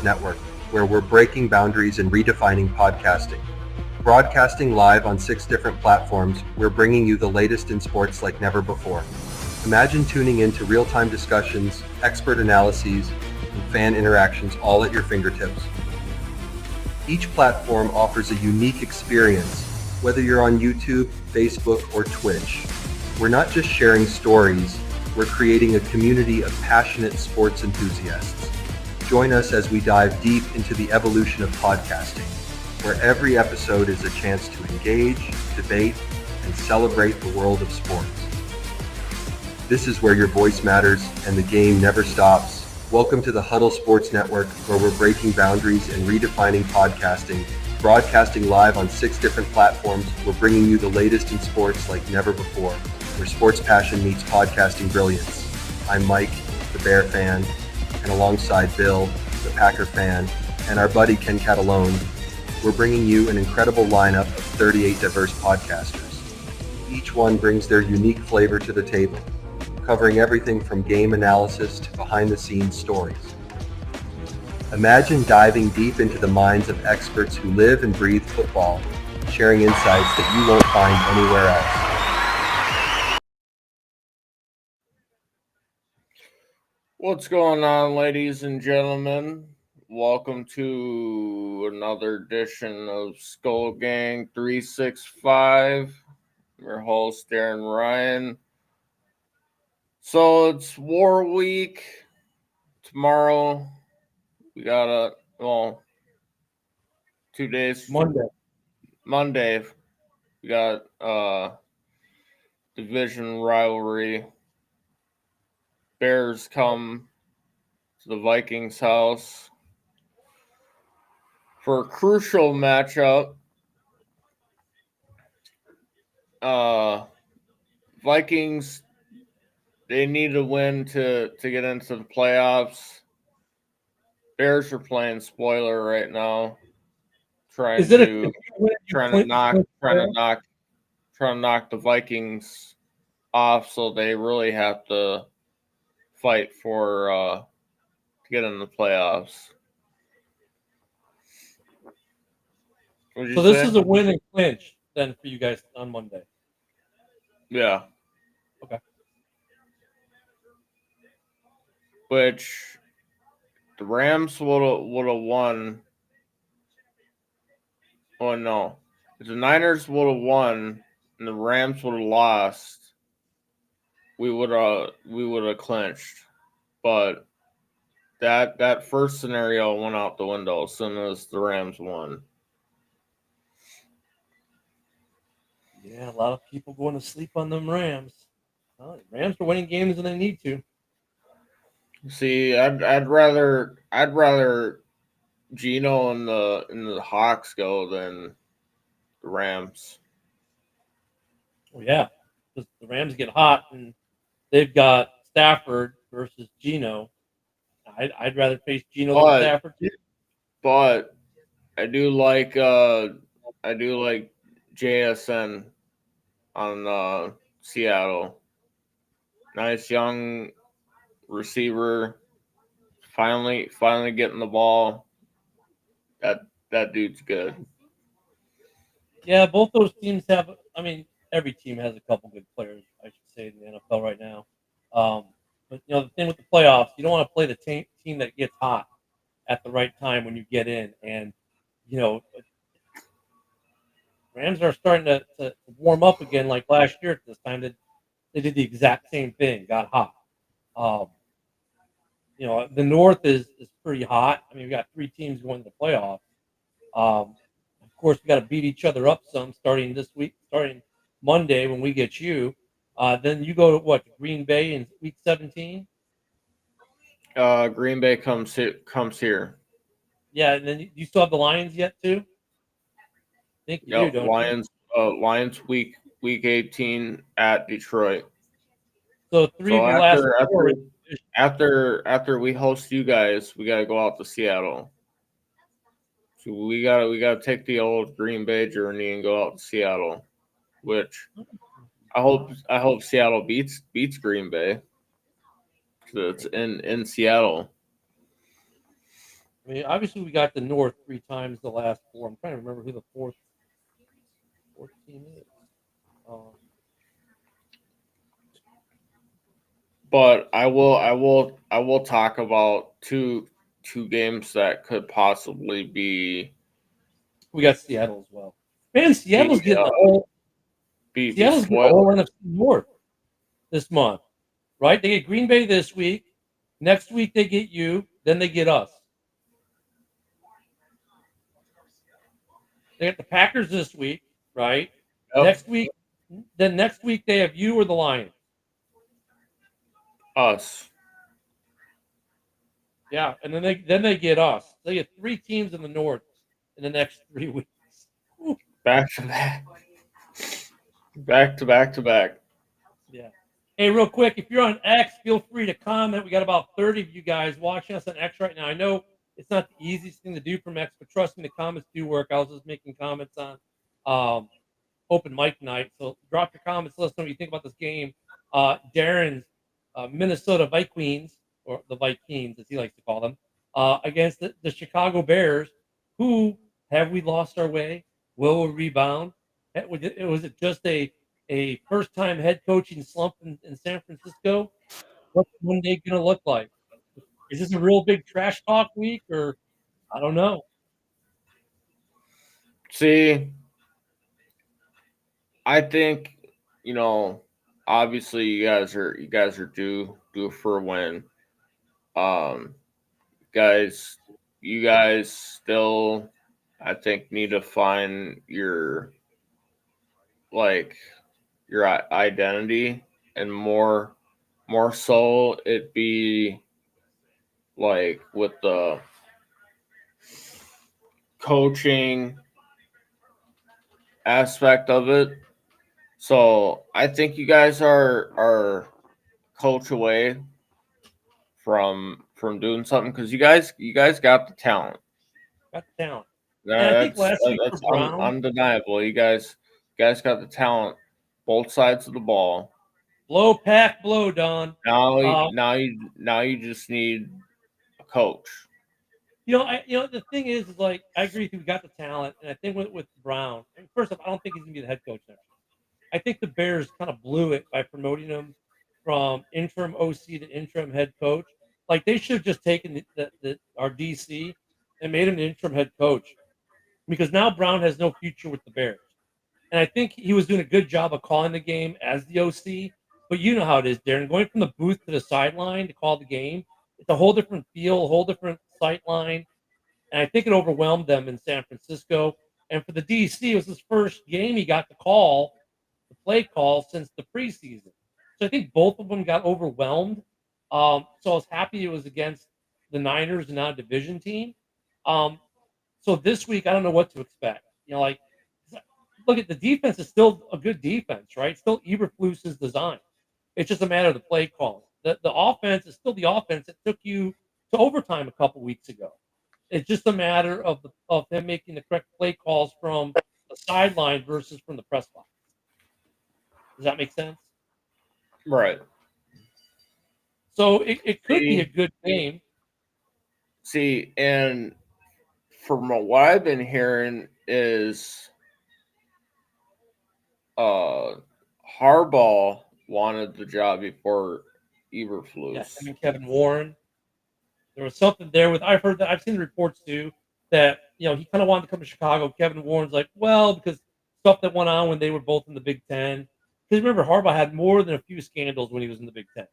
Network, where we're breaking boundaries and redefining podcasting. Broadcasting live on 6 different platforms, we're bringing you the latest in sports like never before. Imagine tuning in to real-time discussions, expert analyses, and fan interactions all at your fingertips. Each platform offers a unique experience, whether you're on YouTube, Facebook, or Twitch. We're not just sharing stories, we're creating a community of passionate sports enthusiasts. Join us as we dive deep into the evolution of podcasting, where every episode is a chance to engage, debate, and celebrate the world of sports. This is where your voice matters and the game never stops. Welcome to the Huddle Sports Network, where we're breaking boundaries and redefining podcasting. Broadcasting live on 6 different platforms, we're bringing you the latest in sports like never before, where sports passion meets podcasting brilliance. I'm Mike, the Bear fan, and alongside Bill, the Packer fan, and our buddy Ken Catalone, we're bringing you an incredible lineup of 38 diverse podcasters. Each one brings their unique flavor to the table, covering everything from game analysis to behind-the-scenes stories. Imagine diving deep into the minds of experts who live and breathe football, sharing insights that you won't find anywhere else. What's going on, ladies and gentlemen? Welcome to another edition of Skol Gang 365. I'm your host, Darren Ryan. So it's War Week. Tomorrow, we got 2 days. Monday, we got division rivalry. Bears come to the Vikings house for a crucial matchup. Vikings, they need to win to get into the playoffs. Bears are playing spoiler right now, trying to knock the Vikings off, so they really have to fight for to get in the playoffs. So this is a win and clinch then for you guys on Monday. Yeah. Okay. Which the Rams would have won. Oh no. If the Niners would have won and the Rams would have lost, we would have clinched. But that first scenario went out the window as soon as the Rams won. Yeah, a lot of people going to sleep on them Rams. Well, the Rams are winning games than they need to. See, I'd rather Geno and the Hawks go than the Rams. Well, yeah, because the Rams get hot and they've got Stafford versus Geno. I'd rather face Geno than Stafford too. But I do like JSN on Seattle. Nice young receiver. Finally getting the ball. That dude's good. Yeah, both those teams have. I mean, every team has a couple good players, I should say, in the NFL right now. But the thing with the playoffs, you don't want to play the team that gets hot at the right time when you get in. And Rams are starting to warm up again, like last year at this time. They did the exact same thing, got hot. The North is pretty hot. I mean, we got 3 teams going to the playoffs. Of course, we got to beat each other up some starting this week, starting Monday when we get you. Then you go to Green Bay in week 17? Green Bay comes here. Yeah, and then you still have the Lions yet too? I think you do, don't you? Lions week 18 at Detroit. So three of your last four. After we host you guys, we gotta go out to Seattle. So we gotta take the old Green Bay journey and go out to Seattle, which I hope Seattle beats Green Bay because it's in Seattle. I mean, obviously we got the North 3 times the last 4. I'm trying to remember who the fourth team is. But I will talk about two games that could possibly be We got Seattle as well. Man, be Seattle's getting the spoiled. whole NFC North this month, right? They get Green Bay this week. Next week they get you. Then they get us. They get the Packers this week, right? Yep. Next week they have you or the Lions. Us. Yeah, and then they get us. They get 3 teams in the North in the next 3 weeks. Ooh. Back to back. Back to back to back. Yeah. Hey, real quick, if you're on X, feel free to comment. We got about 30 of you guys watching us on X right now. I know it's not the easiest thing to do from X, but trust me, the comments do work. I was just making comments on open mic night. So drop your comments. Let us know what you think about this game. Darren's Minnesota Vikings, or the Vikings, as he likes to call them, against the Chicago Bears, who have we lost our way? Will we rebound? Was it just a first-time head coaching slump in San Francisco? What's Monday going to look like? Is this a real big trash talk week, or I don't know? See, I think, obviously you guys are due for a win. Guys, you guys still, I think, need to find your identity, and more so it be like with the coaching aspect of it. So I think you guys are coach away from doing something, because you guys got the talent. Got the talent. And I think last week for That's Brown, undeniable. You guys got the talent, both sides of the ball. blow, Don. Now Uh, now you just need a coach. The thing is like I agree with you. We got the talent, and I think with Brown, I mean, first off, I don't think he's gonna be the head coach next year. I think the Bears kind of blew it by promoting him from interim OC to interim head coach. Like they should have just taken our DC and made him the interim head coach, because now Brown has no future with the Bears. And I think he was doing a good job of calling the game as the OC. But you know how it is, Darren. Going from the booth to the sideline to call the game, it's a whole different feel, a whole different sight line. And I think it overwhelmed them in San Francisco. And for the DC, it was his first game he got to call, the play call, since the preseason. So I think both of them got overwhelmed. So I was happy it was against the Niners and not a division team. So this week, I don't know what to expect. Like, look at the defense is still a good defense, right? Still Eberflus's design. It's just a matter of the play calling. The offense is still the offense that took you to overtime a couple weeks ago. It's just a matter of them making the correct play calls from the sideline versus from the press box. Does that make sense? Right. So it could be a See, good game. and from what I've been hearing is Harbaugh wanted the job before Eberflus. Yeah, I mean Kevin Warren. There was something there with I've seen the reports too that he kind of wanted to come to Chicago. Kevin Warren's like, well, because stuff that went on when they were both in the Big Ten. Because remember, Harbaugh had more than a few scandals when he was in the Big Ten.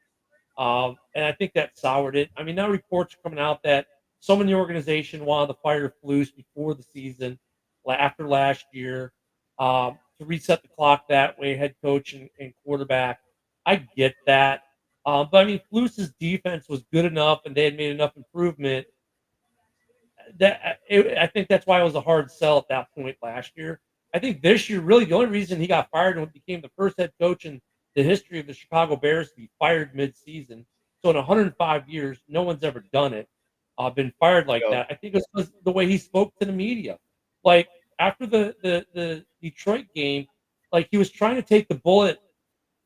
And I think that soured it. I mean, now reports are coming out that someone in the organization wanted to fire Flus before the season, after last year, to reset the clock that way, head coach and quarterback. I get that. But I mean, Flus's defense was good enough, and they had made enough improvement that I think that's why it was a hard sell at that point last year. I think this year, really, the only reason he got fired and became the first head coach in the history of the Chicago Bears to be fired mid-season. So in 105 years, no one's ever done it. Been fired like that. I think it was the way he spoke to the media. Like after the Detroit game, like he was trying to take the bullet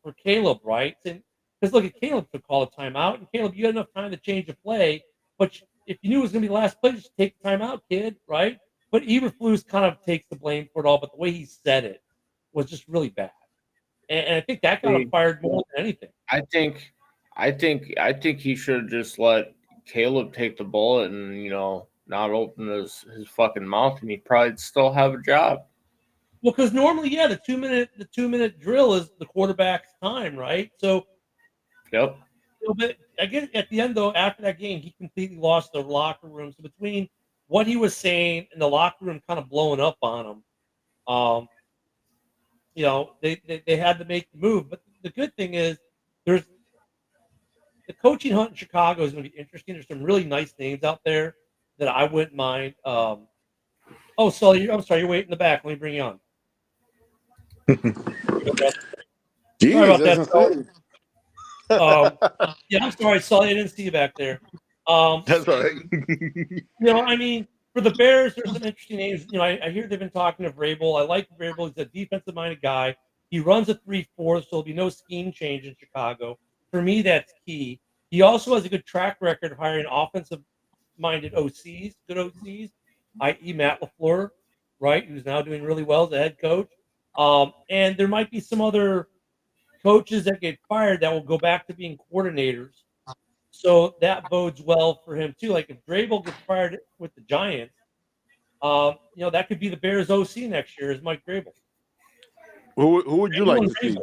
for Caleb, right? And because look, at Caleb could call a timeout, and Caleb, you had enough time to change a play, but if you knew it was going to be the last play, just take the time out, kid, right? But Eberflus kind of takes the blame for it all, but the way he said it was just really bad. And I think that got him fired more than anything. I think he should have just let Caleb take the bullet and not open his fucking mouth, and he'd probably still have a job. Well, because normally, yeah, the 2-minute drill is the quarterback's time, right? So, yep. But I guess at the end, though, after that game, he completely lost the locker room. So between what he was saying and the locker room kind of blowing up on him, they had to make the move. But the good thing is, there's the coaching hunt in Chicago is going to be interesting. There's some really nice names out there that I wouldn't mind. Sully, I'm sorry, you're waiting in the back. Let me bring you on. Sorry about that, Sully. I'm sorry, Sully. I didn't see you back there. That's all right. I mean, for the Bears, there's some interesting names. I hear they've been talking of Vrabel. I like Vrabel. He's a defensive-minded guy. He runs a 3-4, so there'll be no scheme change in Chicago. For me, that's key. He also has a good track record of hiring offensive-minded OCs, good OCs, i.e. Matt LaFleur, right, who's now doing really well as a head coach. And there might be some other coaches that get fired that will go back to being coordinators. So that bodes well for him, too. Like if Vrabel gets fired with the Giants, that could be the Bears OC next year is Mike Vrabel. Who would you like to see?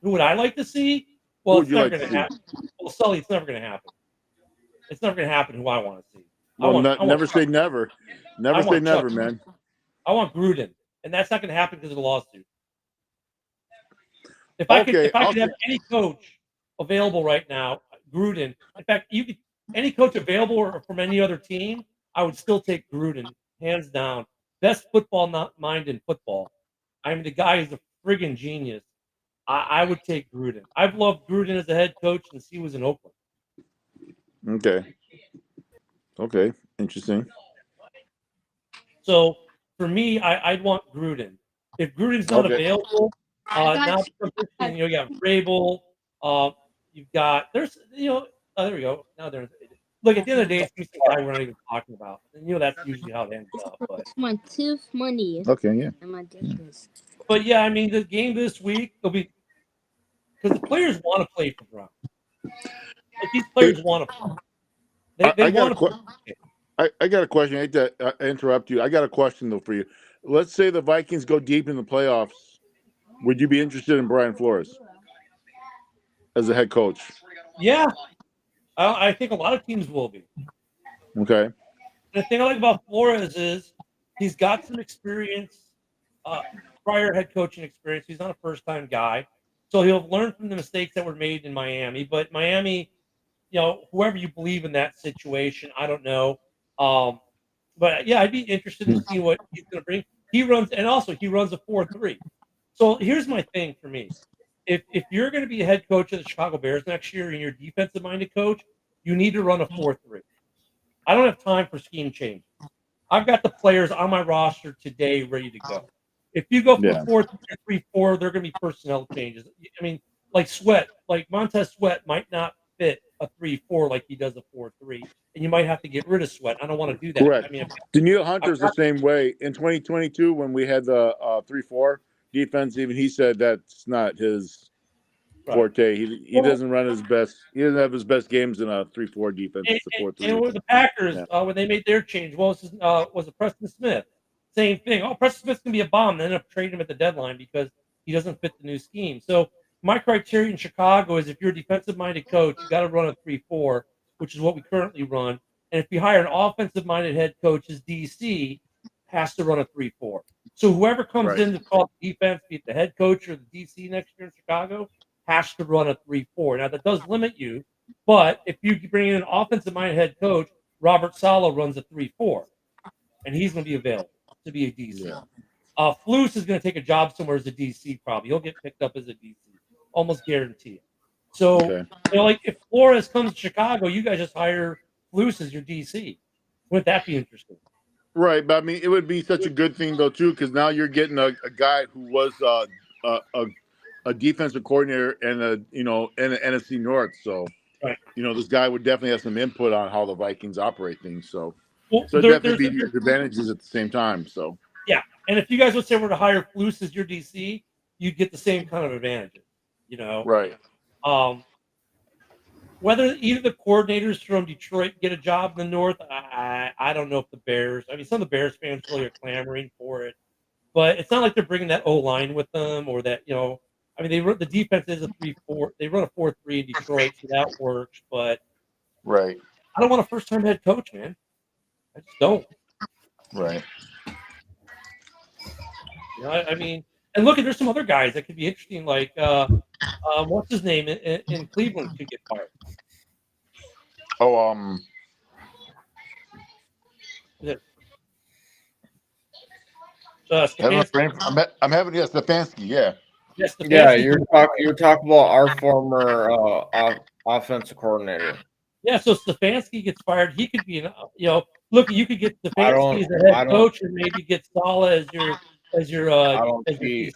Who would I like to see? Well, it's never going to happen. Well, Sully, it's never going to happen. It's never going to happen who I want to see. Never say never. Never say never, man. I want Gruden, and that's not going to happen because of the lawsuit. If I could have any coach available right now, Gruden. In fact, any coach available or from any other team, I would still take Gruden, hands down. Best football mind in football. I mean, the guy is a friggin' genius. I would take Gruden. I've loved Gruden as a head coach since he was in Oakland. Okay. Interesting. So for me, I'd want Gruden. If Gruden's not available, now you got Vrabel. You've got there we go. Now there's look at the end of the day, it's the guy we're not even talking about. And that's usually how it ends up. But my tooth money. Okay, yeah. And my dentist. But yeah, I mean the game this week will be because the players want to play for Brown. Like these players want to play. They want to play. I got a question. I hate to interrupt you. I got a question though for you. Let's say the Vikings go deep in the playoffs. Would you be interested in Brian Flores as a head coach? Yeah, I think a lot of teams will be. Okay. The thing I like about Flores is he's got some experience, prior head coaching experience. He's not a first-time guy, so he'll learn from the mistakes that were made in Miami. But Miami, whoever you believe in that situation, I don't know. But yeah, I'd be interested to see what he's going to bring. He runs a 4-3. So here's my thing for me. If you're going to be a head coach of the Chicago Bears next year and you're a defensive-minded coach, you need to run a 4-3. I don't have time for scheme change. I've got the players on my roster today ready to go. If you go for 4-3-3-4, they're going to be personnel changes. I mean, like Montez Sweat might not fit a 3-4 like he does a 4-3, and you might have to get rid of Sweat. I don't want to do that. Correct. I mean, Daniil Hunter's the same way. In 2022, when we had the 3-4 defense, even he said that's not his forte. He doesn't run his best. He doesn't have his best games in a 3-4 defense. It's a 4-3. And with the Packers, when they made their change, was it Preston Smith? Same thing. Oh, Preston Smith's going to be a bomb. They ended up trading him at the deadline because he doesn't fit the new scheme. So my criteria in Chicago is if you're a defensive-minded coach, you got to run a 3-4, which is what we currently run. And if you hire an offensive-minded head coach, his DC has to run a 3-4. So whoever comes in to call the defense, be it the head coach or the DC next year in Chicago, has to run a 3-4. Now, that does limit you, but if you bring in an offensive-minded head coach, Robert Saleh runs a 3-4, and he's going to be available to be a DC. Yeah. Flus is going to take a job somewhere as a DC probably. He'll get picked up as a DC. Almost guarantee it. So, like if Flores comes to Chicago, you guys just hire Flus as your DC. Wouldn't that be interesting? Right, but I mean, it would be such a good thing though too, because now you're getting a guy who was a defensive coordinator and in the NFC North. So Right. This guy would definitely have some input on how the Vikings operate things. So Well, definitely be advantages at the same time. So yeah, and if you guys would say were to hire Flus as your DC, you'd get the same kind of advantages. right. Whether either the coordinators from Detroit get a job in the North, I don't know if the Bears. I mean, some of the Bears fans really are clamoring for it, but it's not like they're bringing that O line with them or that. I mean, the defense is a 3-4. They run a 4-3 in Detroit, so that works. But Right. I don't want a first-time head coach, man. I just don't. Right. I mean, and look, there's some other guys that could be interesting, like what's his name in Cleveland could get fired. Oh, Stefanski. I'm having Stefanski. Yeah. Yes, Stefanski. Yeah, you're talking about our former offensive coordinator. Yeah, so Stefanski gets fired. He could be look, you could get Stefanski as the head coach, and maybe get Saleh as your. I don't see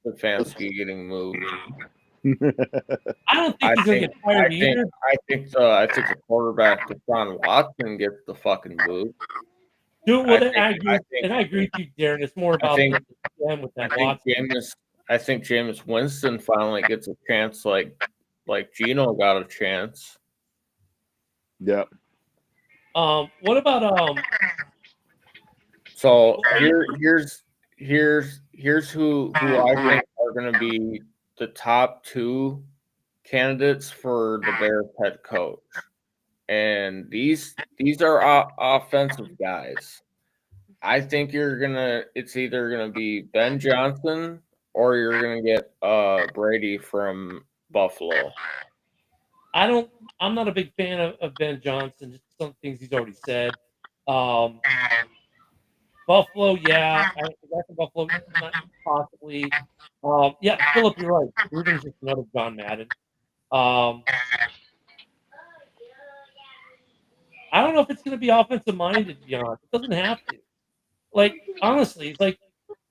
Stefanski getting moved. I don't think he's gonna get fired either. I think the quarterback Deshaun Watson gets the fucking boot. Dude, well, I agree with you, Darren. It's more about them with that Watson. I think Jameis Winston finally gets a chance, like Geno got a chance. Yeah. What about So here's who I think are going to be the top two candidates for the Bears head coach, and these are offensive guys. I think it's either gonna be Ben Johnson or you're gonna get Brady from Buffalo. I'm not a big fan of Ben Johnson. Just some things he's already said. Buffalo, yeah, I think Buffalo possibly. Yeah, Philip, you're right. Gruden's just another John Madden. I don't know if it's going to be offensive minded, to be honest. It doesn't have to. Like, honestly, it's like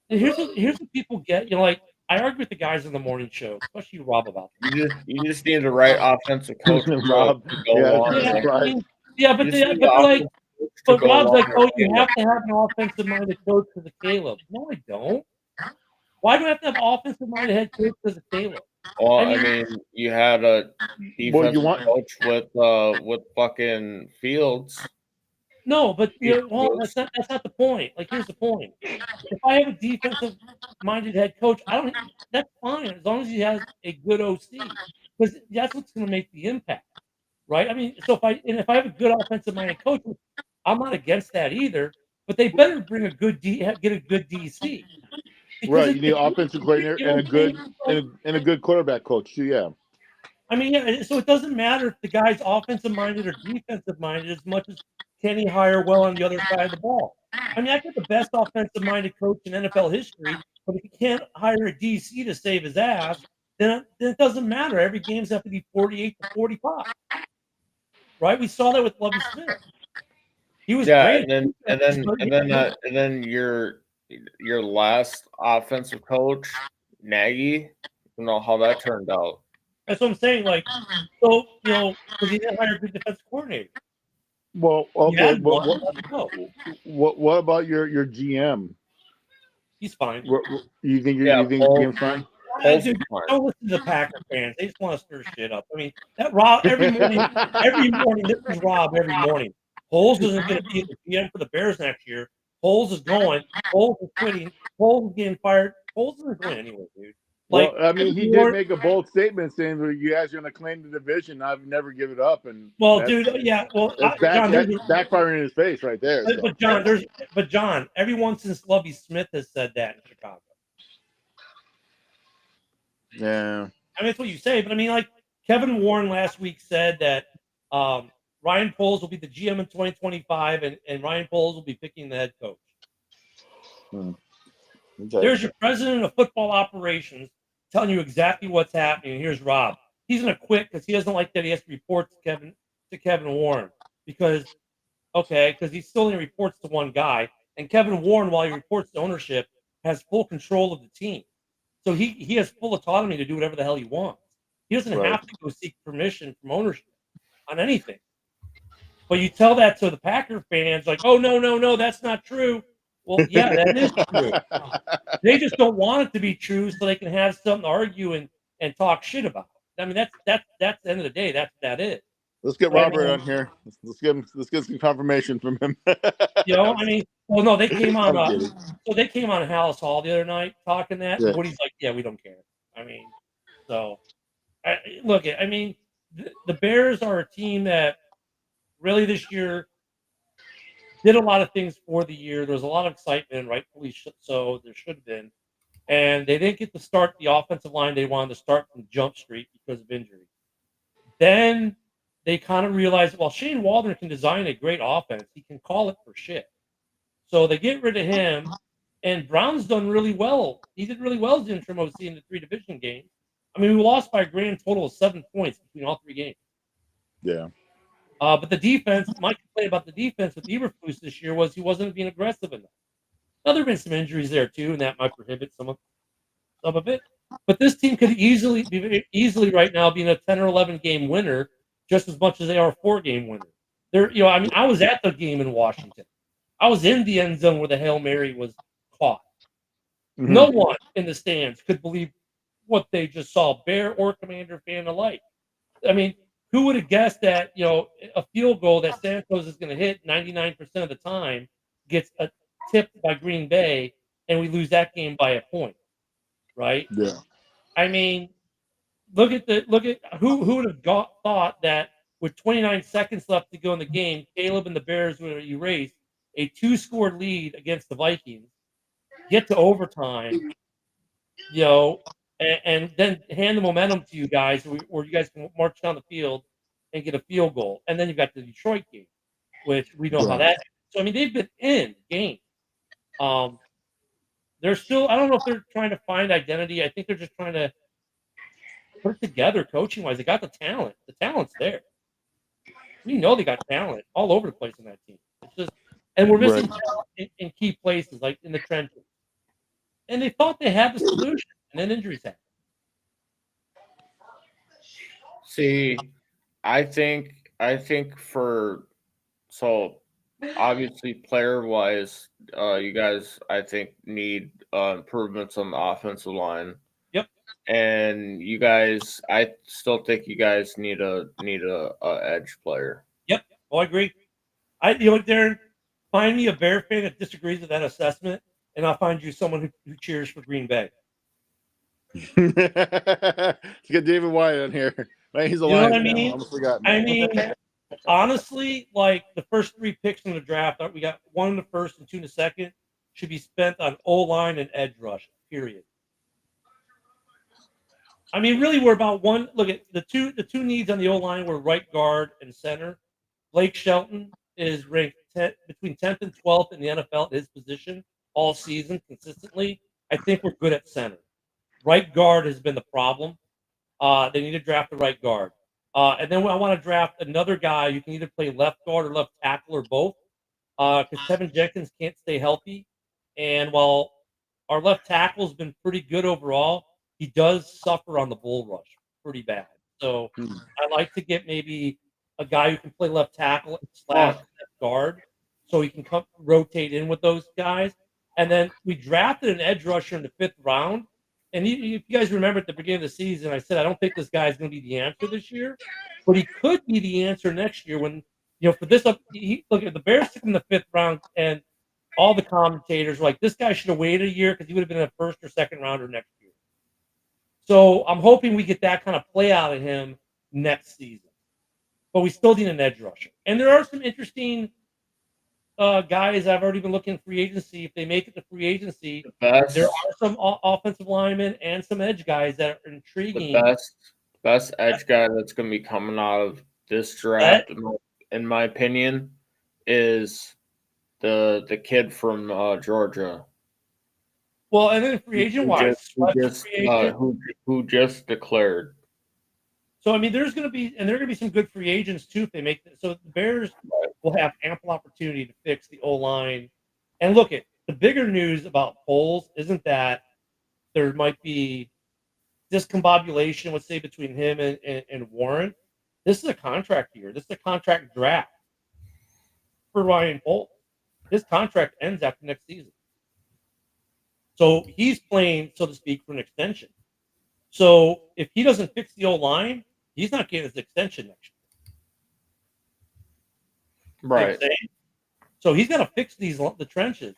here's what people get. Like I argue with the guys on the morning show, especially Rob about this. You just need the right offensive coach, Rob. But Rob's like, oh, you have to have an offensive minded coach because of Caleb. No, I don't. Why do I have to have an offensive minded head coach because of Caleb? Well, I mean, you had a defensive coach with fucking Fields. No, but that's not the point. Like, here's the point. If I have a defensive-minded head coach, that's fine as long as he has a good OC, because that's what's going to make the impact, right? I mean, so if I have a good offensive-minded coach, I'm not against that either. But they better bring get a good DC. Right, you need an offensive coordinator and a good quarterback coach too. Yeah. I mean, yeah. So it doesn't matter if the guy's offensive-minded or defensive-minded as much as can he hire well on the other side of the ball. I mean, I got the best offensive-minded coach in NFL history, but if he can't hire a DC to save his ass, then it doesn't matter. Every game's have to be 48-45, right? We saw that with Lovie Smith. He was great, and then your last offensive coach, Nagy. You know how that turned out. That's what I'm saying. Like, so because he didn't hire a good defense coordinator. Well, okay. What about your GM? He's fine. You think GM's fine? Dude, don't listen to the Packer fans. They just want to stir shit up. I mean, that Rob every morning. This is Rob every morning. Poles isn't going to be the GM for the Bears next year. Poles is going. Poles is quitting. Poles is getting fired. Poles isn't going anywhere, dude. Like, well, I mean, he did make a bold statement saying that you guys are going to claim the division. I've never give it up. And dude, yeah. Well, that's backfiring in his face right there. But John, everyone since Lovie Smith has said that in Chicago. Yeah. I mean, that's what you say, but I mean, like Kevin Warren last week said that Ryan Poles will be the GM in 2025, and Ryan Poles will be picking the head coach. Okay. There's your president of football operations telling you exactly what's happening. And here's Rob. He's going to quit because he doesn't like that he has to report to Kevin Warren because he still only reports to one guy. And Kevin Warren, while he reports to ownership, has full control of the team. So he has full autonomy to do whatever the hell he wants. He doesn't Right. have to go seek permission from ownership on anything. But you tell that to the Packer fans, like, oh, no, that's not true. Well, yeah, that is true. They just don't want it to be true so they can have something to argue and talk shit about. I mean, that's the end of the day. That is. Let's get So, I Robert mean, on here. Let's get some confirmation from him. I mean, well, no, they came on. I'm kidding. So they came on Hallis Hall the other night talking that, Yeah. and Woody's like, "Yeah, we don't care." I mean, so look, I mean, the Bears are a team that really this year did a lot of things for the year. There was a lot of excitement, rightfully so. There should have been, and they didn't get to start the offensive line they wanted to start from Jump Street because of injury. Then they kind of realized, well, Shane Waldron can design a great offense. He can call it for shit. So they get rid of him, and Brown's done really well. He did really well as interim OC in the 3 division games. I mean, we lost by a grand total of 7 points between all 3 games. Yeah. But the defense, my complaint about the defense with Eberflus this year was he wasn't being aggressive enough. Now, there have been some injuries there, too, and that might prohibit some of it. But this team could easily right now be in a 10 or 11 game winner just as much as they are a 4-game winner. I mean, I was at the game in Washington. I was in the end zone where the Hail Mary was caught. Mm-hmm. No one in the stands could believe what they just saw, Bear or Commander fan alike. I mean, who would have guessed that, a field goal that Santos is going to hit 99% of the time gets tipped by Green Bay and we lose that game by a point, right? Yeah. I mean, look at who would have thought that with 29 seconds left to go in the game, Caleb and the Bears would erase a 2-score lead against the Vikings, get to overtime, and then hand the momentum to you guys, or you guys can march down the field and get a field goal. And then you've got the Detroit game, which we know how that ends. So, I mean, they've been in game. They're still, I don't know if they're trying to find identity. I think they're just trying to put it together coaching-wise. They got the talent. The talent's there. We know they got talent all over the place in that team. It's just, and we're missing talent in key places, like in the trenches. And they thought they had the solution, and then injuries happen. See, I think so obviously player-wise, you guys I think need improvements on the offensive line. Yep. And you guys, I still think you guys need a edge player. Yep. Oh, I agree. Darren, find me a Bear fan that disagrees with that assessment, and I'll find you someone who cheers for Green Bay. Let's get David Wyatt on here. Right, he's a Lions fan. I almost forgot. I mean, honestly, like the first 3 picks in the draft, we got 1 in the first and 2 in the second, should be spent on O-line and edge rush, period. I mean, really, we're about one. Look at the two needs on the O-line were right guard and center. Blake Shelton is ranked between 10th and 12th in the NFL at his position all season consistently. I think we're good at center. Right guard has been the problem. They need to draft the right guard. And then I want to draft another guy who can either play left guard or left tackle or both. Because Tevin Jenkins can't stay healthy. And while our left tackle has been pretty good overall, he does suffer on the bull rush pretty bad. So I like to get maybe a guy who can play left tackle / left guard so he can rotate in with those guys. And then we drafted an edge rusher in the 5th round. And if you guys remember at the beginning of the season, I said, I don't think this guy is going to be the answer this year, but he could be the answer next year when, for this look at the Bears took him in the 5th round and all the commentators were like, this guy should have waited a year because he would have been a 1st or 2nd rounder next year. So I'm hoping we get that kind of play out of him next season, but we still need an edge rusher. And there are some interesting guys I've already been looking free agency. If they make it to free agency, there are some offensive linemen and some edge guys that are intriguing. The best edge guy that's going to be coming out of this draft, in my opinion, is the kid from Georgia. Well, and then free agent wise, who just declared. So I mean, there are going to be some good free agents too if they make it. So the Bears will have ample opportunity to fix the O-line. And the bigger news about Foles isn't that there might be discombobulation, let's say, between him and Warren. This is a contract year. This is a contract draft for Ryan Poles. His contract ends after next season. So he's playing, so to speak, for an extension. So if he doesn't fix the old line, he's not getting his extension next year. You know what I'm Right. saying? So he's got to fix the trenches.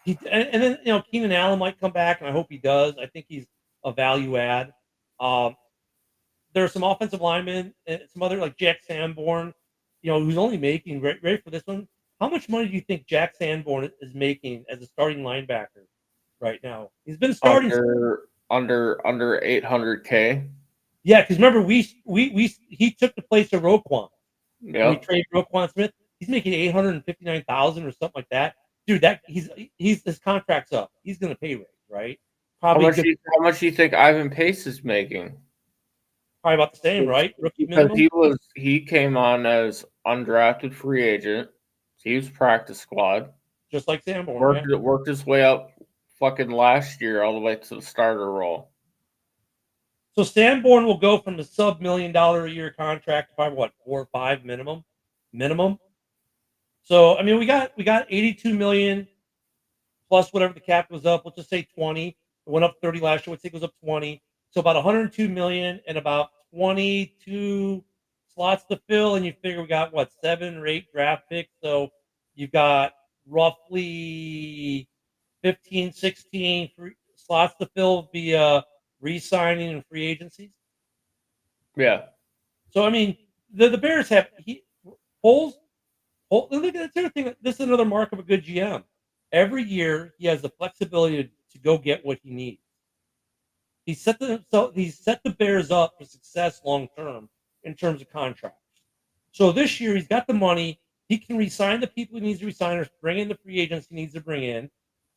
And then Keenan Allen might come back, and I hope he does. I think he's a value add. There are some offensive linemen and some other like Jack Sanborn, who's only making ready for this one. How much money do you think Jack Sanborn is making as a starting linebacker right now? He's been starting under 800K. Yeah, because remember he took the place of Roquan. Yeah. We traded Roquan Smith. He's making $859,000 or something like that. Dude, he's his contract's up. He's gonna pay raise, right? How much do you think Ivan Pace is making? Probably about the same, right? Rookie Because minimum. he came on as undrafted free agent. He was practice squad. Just like Sanborn. Worked his way up fucking last year all the way to the starter role. So Sanborn will go from the sub $1 million a year contract to probably what, 4 or 5 minimum. So I mean we got 82 million plus whatever the cap was up. Let's just say 20. It went up 30 last year. Let's say it goes up 20. So about 102 million and about 22 slots to fill, and you figure we got what, 7 or 8 draft picks. So you've got roughly 15, 16 slots to fill via re-signing and free agencies. Yeah. So I mean, the Bears have Poles. Look at the other thing. This is another mark of a good GM. Every year he has the flexibility to go get what he needs. He set the Bears up for success long term in terms of contracts. So this year he's got the money. He can resign the people he needs to resign or bring in the free agents he needs to bring in,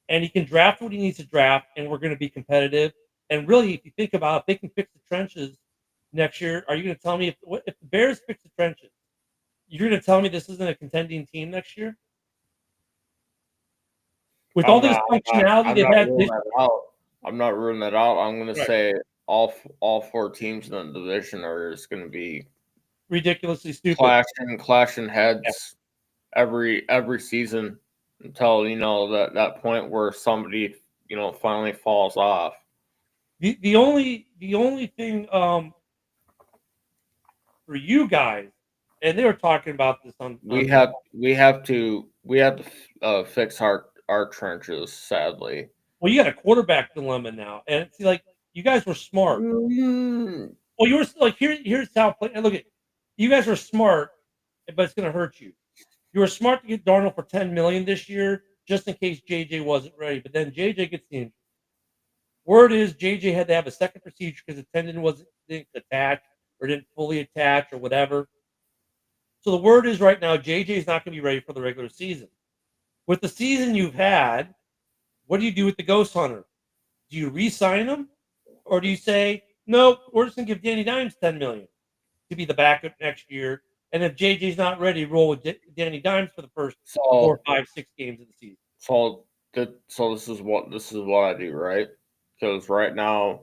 and he can draft what he needs to draft, and we're going to be competitive. And really, if you think about it, if they can fix the trenches next year, are you going to tell me if the Bears fix the trenches, you're going to tell me this isn't a contending team next year? With all this functionality they've had, I'm not ruling that out. I'm going to say all 4 teams in the division are just going to be ridiculously stupid, clashing heads every season until that point where somebody finally falls off. The only thing for you guys, and they were talking about this on we have to fix our trenches, sadly. Well, you got a quarterback dilemma now, and it's like you guys were smart. Mm-hmm. Well, you were like here's how play. And look at you guys were smart, but it's going to hurt you. You were smart to get Darnold for $10 million this year, just in case JJ wasn't ready. But then JJ gets the injury. Word is JJ had to have a second procedure because the tendon didn't attach or didn't fully attach or whatever. So the word is right now JJ is not going to be ready for the regular season. With the season you've had, what do you do with the Ghost Hunter? Do you re-sign him, or do you say no? We're just going to give Danny Dimes $10 million to be the backup next year, and if JJ's not ready, roll with Danny Dimes for the first 4, 5, 6 games of the season. So this is what I do, right? Because right now,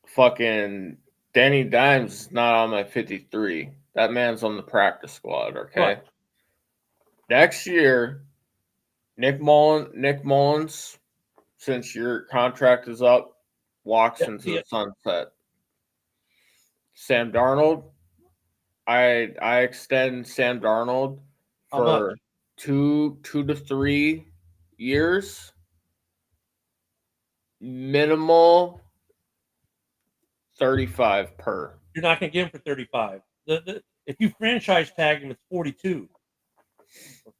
fucking Danny Dimes is not on my 53. That man's on the practice squad. Okay. Right. Next year, Nick Mullins, since your contract is up, walks into the sunset. Sam Darnold, I extend Sam Darnold for 2 to 3 years. Minimal 35 per. You're not going to give him for 35. If you franchise tag him, it's 42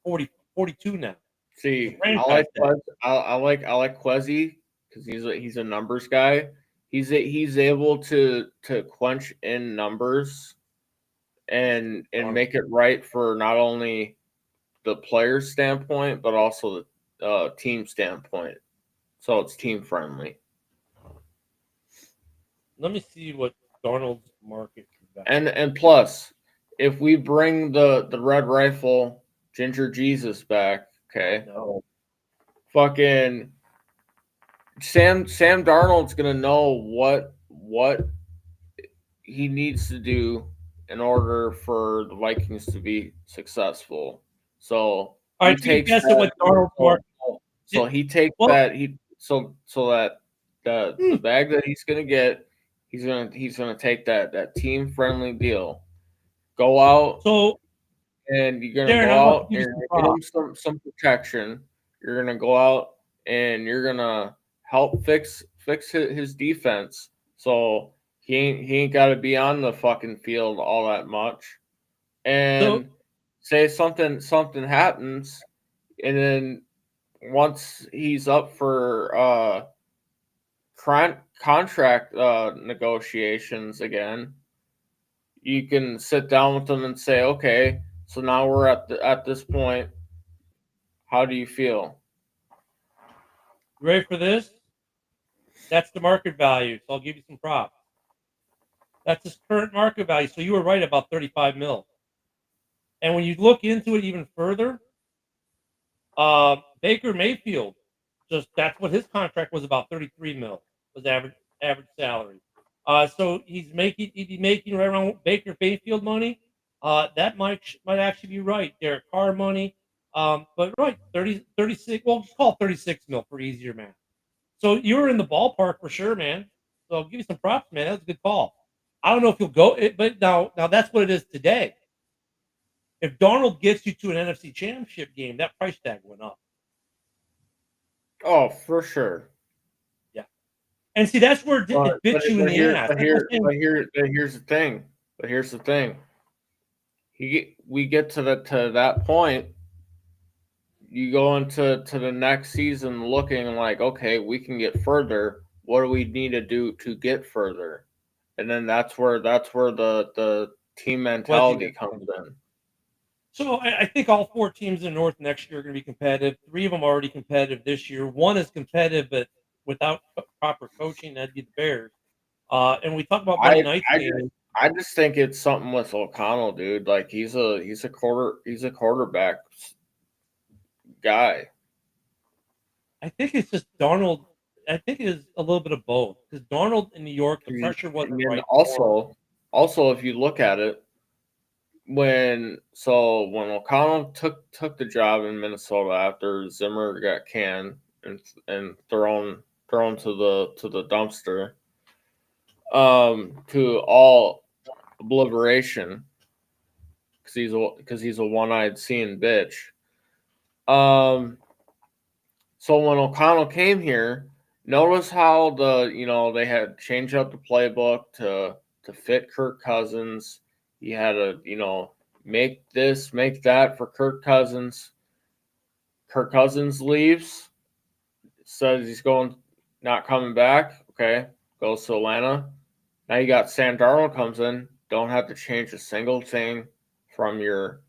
or 42 now. See, I like Quezzy because he's a numbers guy. He's able to quench in numbers and make it right for not only the player standpoint but also the team standpoint. So it's team friendly. Let me see what Darnold's market is about. And plus, if we bring the Red Rifle Ginger Jesus back, okay, No. fucking Sam Darnold's gonna know what he needs to do in order for the Vikings to be successful. So All he right, so you takes guessed that. what Darnold's market. So he takes Well- that. So that the bag that he's gonna get, he's gonna take that team friendly deal. Go out So and you're gonna Darren, go I want out to give and you some get him props. some protection. You're gonna go out and you're gonna help fix his defense. So he ain't got to be on the fucking field all that much. And say something happens, and then once he's up for contract negotiations again, you can sit down with them and say, okay, so now we're at this point. How do you feel? You ready for this? That's the market value. So I'll give you some props. That's his current market value. So you were right about 35 mil. And when you look into it even further, Baker Mayfield, just that's what his contract was, about 33 mil was average salary. So he'd be making right around Baker Mayfield money. That might actually be right. Derek Carr money. But right, 36, well, just call it 36 mil for easier math. So you were in the ballpark for sure, man. So I'll give you some props, man. That's a good call. I don't know if you'll go, but now that's what it is today. If Darnold gets you to an NFC Championship game, that price tag went up. Oh, for sure. Yeah, and see that's where it But bit you in the ass. here's the thing. But here's the thing. We get to that point. You go into the next season looking like, okay, we can get further. What do we need to do to get further? And then that's where the team mentality comes in. So I think all four teams in the North next year are going to be competitive. Three of them are already competitive this year. One is competitive, but without proper coaching, that'd be the Bears. And we talk about Monday night's game. I just think it's something with O'Connell, dude. Like he's a quarterback guy. I think it's just Darnold. I think it is a little bit of both because Darnold in New York, the pressure wasn't right. Also, if you look at it, when O'Connell took the job in Minnesota after Zimmer got canned and thrown to the dumpster, to all obliteration because he's a one-eyed seeing bitch. So when O'Connell came here, notice how they had changed up the playbook to fit Kirk Cousins. He had to make this, make that for Kirk Cousins. Kirk Cousins leaves, says he's not coming back. Okay, goes to Atlanta. Now you got Sam Darnold comes in. Don't have to change a single thing from your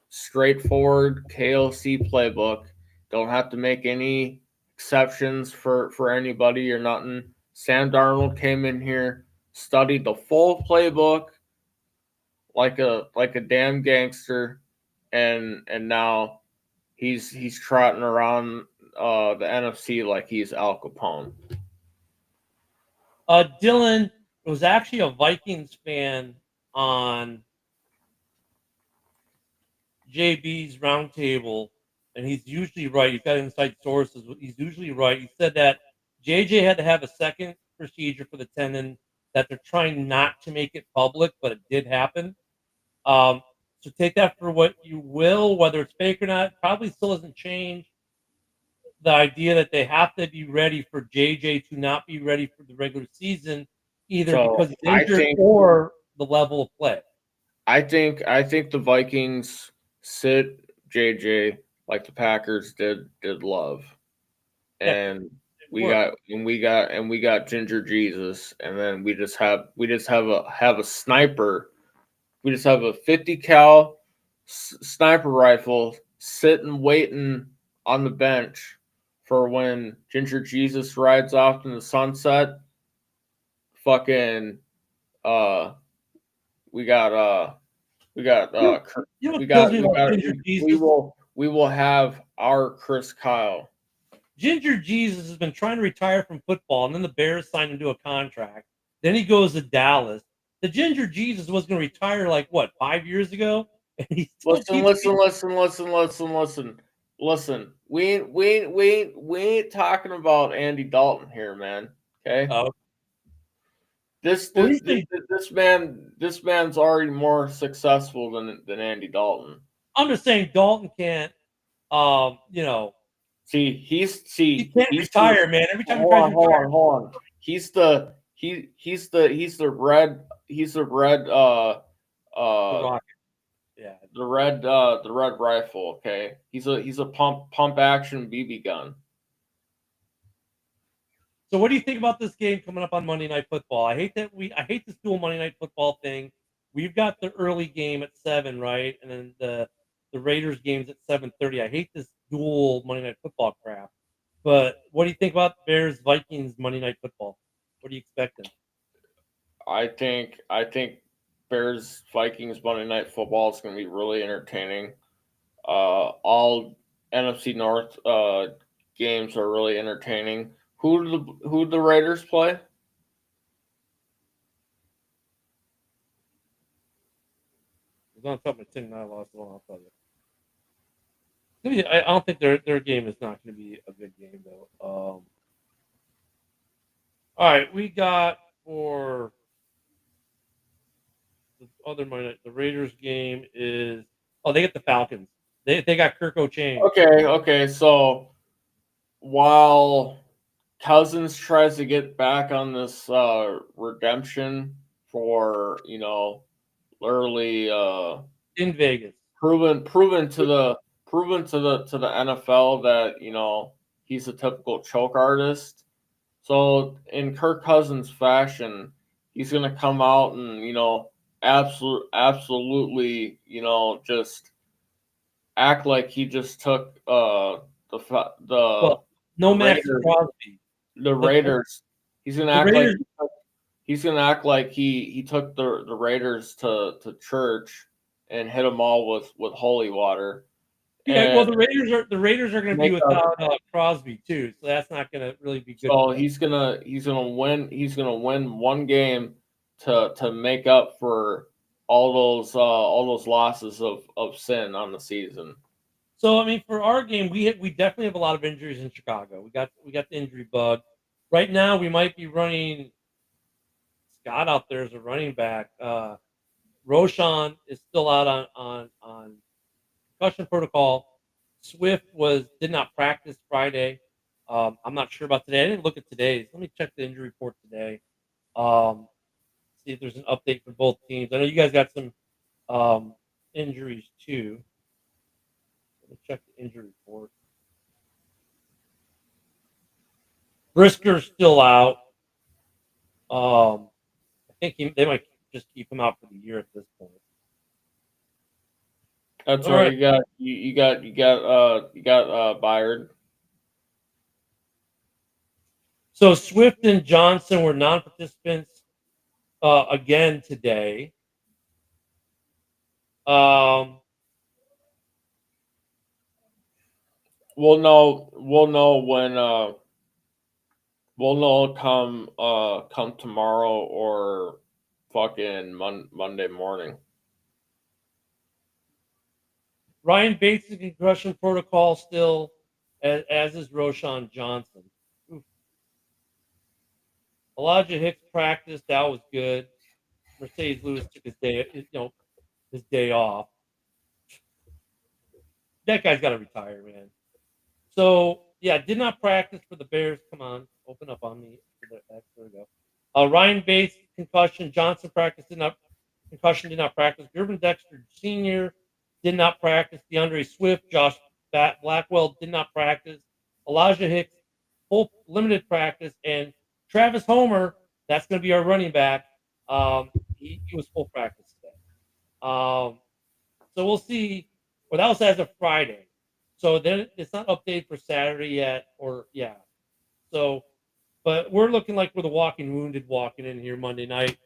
straightforward KOC playbook. Don't have to make any exceptions for anybody or nothing. Sam Darnold came in here, studied the full playbook like a damn gangster, and now he's trotting around the NFC like he's Al Capone. Dylan was actually a Vikings fan on JB's roundtable, and he's usually right. He's got inside sources. He's usually right. He said that JJ had to have a second procedure for the tendon, that they're trying not to make it public, but it did happen. So take that for what you will, whether it's fake or not. Probably still hasn't changed the idea that they have to be ready for JJ to not be ready for the regular season, either because he's injured or the level of play. I think the Vikings sit JJ like the Packers did Love, and we got Ginger Jesus, and then we just have a sniper. We just have a 50 cal sniper rifle sitting waiting on the bench for when Ginger Jesus rides off in the sunset. Fucking we will have our Chris Kyle. Ginger Jesus has been trying to retire from football, and then the Bears signed him to a contract. Then he goes to Dallas. The Ginger Jesus was going to retire like what 5 years ago, and he still Listen. We ain't talking about Andy Dalton here, man. Okay. Oh, This well, this this, this man's already more successful than Andy Dalton. I'm just saying Dalton can't. You know, he can't He's retire, man. Every time he hold tries to retire, hold on. He's the red the Rocket. Yeah. the red rifle, okay? He's a pump action BB gun. So what do you think about this game coming up on Monday Night Football? I hate this dual Monday Night Football thing. We've got the early game at 7, right? And then the Raiders game's at 7:30. I hate this dual Monday Night Football crap. But what do you think about Bears Vikings Monday Night Football? What are you expecting? I think Bears Vikings Monday Night Football is going to be really entertaining. All NFC North games are really entertaining. Who do the Raiders play? It's on top of my team, I lost one. I'll tell you. I don't think their game is not going to be a good game though. All right, we got for the other Monday night, the Raiders game is they get the Falcons. They got Kirk O'Chain. Okay. So while Cousins tries to get back on this redemption for early In Vegas. proven to the NFL that he's a typical choke artist. So in Kirk Cousins fashion, he's gonna come out and absolutely just act like he just took Well, no Max Raiders. Crosby. The Raiders. He's gonna act Raiders, like he took the Raiders to church and hit them all with holy water. yeah. Well, And the Raiders are going to be without Crosby too, so that's not going to really be good. so he's gonna win one game to make up for all those losses of sin on the season. So I mean, for our game, we definitely have a lot of injuries in Chicago. We got the injury bug. Right now, we might be running Scott out there as a running back. Roshan is still out on concussion protocol. Swift did not practice Friday. I'm not sure about today. I didn't look at today's. Let me check the injury report today. See if there's an update for both teams. I know you guys got some injuries too. Let me check the injury report. Brisker's still out. I think they might just keep him out for the year at this point. That's right. You got Byard. So Swift and Johnson were non-participants again today. We'll know when we'll know come tomorrow or fucking Monday morning. Ryan Bates is in concussion protocol still, as is Roshan Johnson. Oof. Elijah Hicks practiced. That was good. Mercedes Lewis took his day off. That guy's got to retire, man. So, yeah, did not practice for the Bears. Come on, open up on me. There we go. Ryan Bates, concussion. Johnson did not practice. Gervin Dexter Sr. did not practice. DeAndre Swift, Josh Blackwell did not practice. Elijah Hicks, full limited practice. And Travis Homer, that's going to be our running back. He was full practice today. So we'll see. Well, that was as of Friday. So then it's not updated for Saturday yet, So, but we're looking like we're the walking wounded walking in here Monday night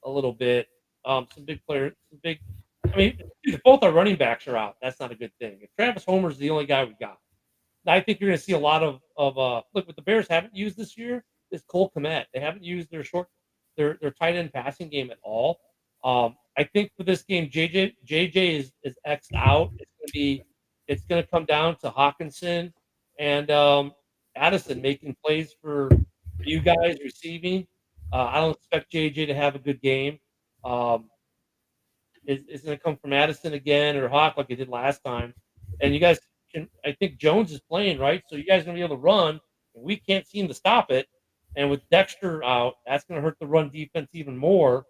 a little bit. Some big players, I mean, both our running backs are out. That's not a good thing. If Travis Homer's the only guy we got, I think you're going to see a lot of look what the Bears haven't used this year is Cole Kmet. They haven't used their tight end passing game at all. I think for this game, JJ is x'd out. It's going to come down to Hawkinson and Addison making plays for you guys receiving. I don't expect JJ to have a good game. Um, it's going to come from Addison again or Hawk like it did last time. And you guys can, I think Jones is playing, right? So you guys are going to be able to run, and we can't seem to stop it. And with Dexter out, that's going to hurt the run defense even more.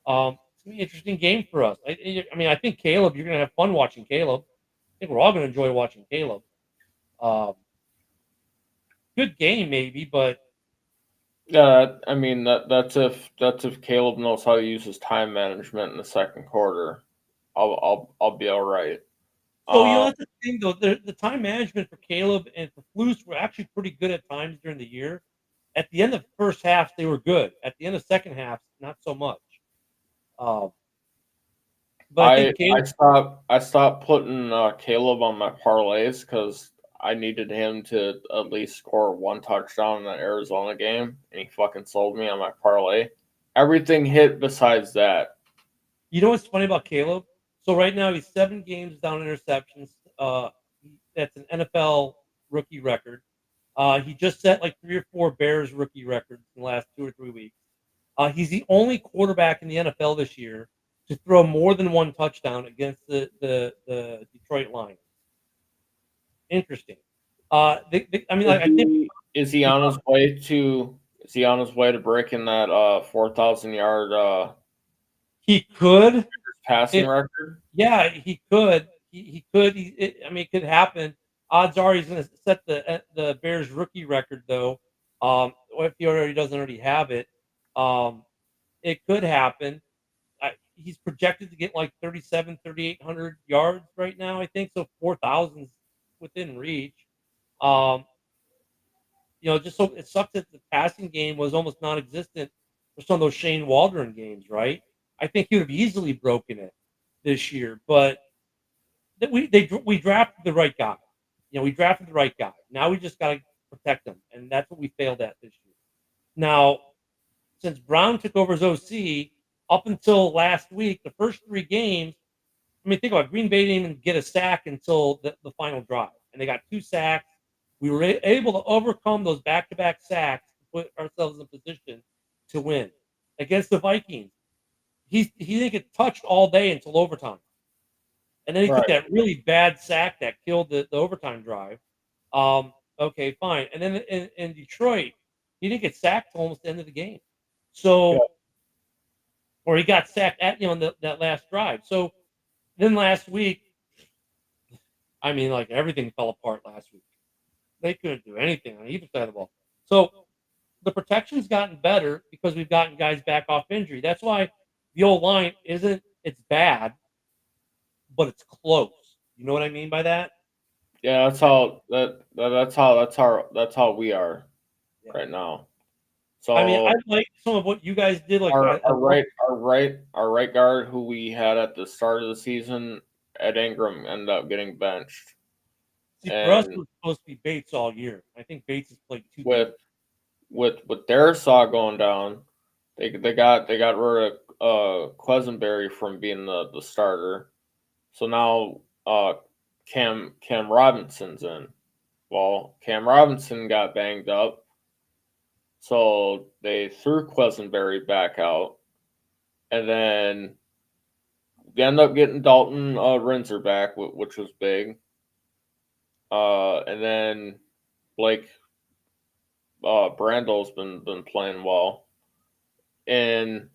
It's going to be an interesting game for us. I mean, I think Caleb, you're going to have fun watching Caleb. I think we're all going to enjoy watching Caleb. Good game, maybe, but Yeah, I mean that's if Caleb knows how to use his time management in the second quarter. I'll be all right. so that's the thing though. The time management for Caleb and for Flus were actually pretty good at times during the year. At the end of the first half, they were good. At the end of the second half, not so much. Um, but I think Caleb, I stopped putting Caleb on my parlays because I needed him to at least score one touchdown in the Arizona game, and he fucking sold me on my parlay. Everything hit besides that. you know what's funny about Caleb? So right now he's 7 games down interceptions. That's an NFL rookie record. He just set like 3 or 4 Bears rookie records in the last 2 or 3 weeks. He's the only quarterback in the NFL this year to throw more than one touchdown against the Detroit Lions. Interesting. I mean, like I think Is he on his way to breaking that 4,000 yard he could. passing record? Yeah, he could. He could. I mean, it could happen. Odds are he's going to set the Bears rookie record though. If he doesn't already have it, it could happen. He's projected to get like 3,800 yards right now. I think so. 4,000 within reach. Um, just so it sucks that the passing game was almost non-existent for some of those Shane Waldron games, right? I think he would have easily broken it this year, but we drafted the right guy. We drafted the right guy. Now we just got to protect him, and that's what we failed at this year. Now, since Brown took over as OC, up until last week, the first 3 games, I mean, think about it, Green Bay didn't even get a sack until the final drive, and they got 2 sacks. We were able to overcome those back-to-back sacks to put ourselves in a position to win against the Vikings. He didn't get touched all day until overtime. And then he took that really bad sack that killed the overtime drive. Okay, fine. And then in Detroit, he didn't get sacked till almost the end of the game. So, or he got sacked at that last drive. So then last week, I mean, like everything fell apart last week. They couldn't do anything on either side of the ball. So the protection's gotten better because we've gotten guys back off injury. That's why the old line it's bad, but it's close. You know what I mean by that? Yeah, that's how we are right now. So I mean, I like some of what you guys did. Like our right guard who we had at the start of the season, Ed Ingram, ended up getting benched. See, for us, it was supposed to be Bates all year. I think Bates has played 2 games. With Darisaw going down, they got rid of Quisenberry from being the starter. So now Cam Robinson's in. Well, Cam Robinson got banged up, so they threw Quisenberry back out, and then they end up getting Dalton Rinzer back, which was big. And then Blake Brando's been playing well, and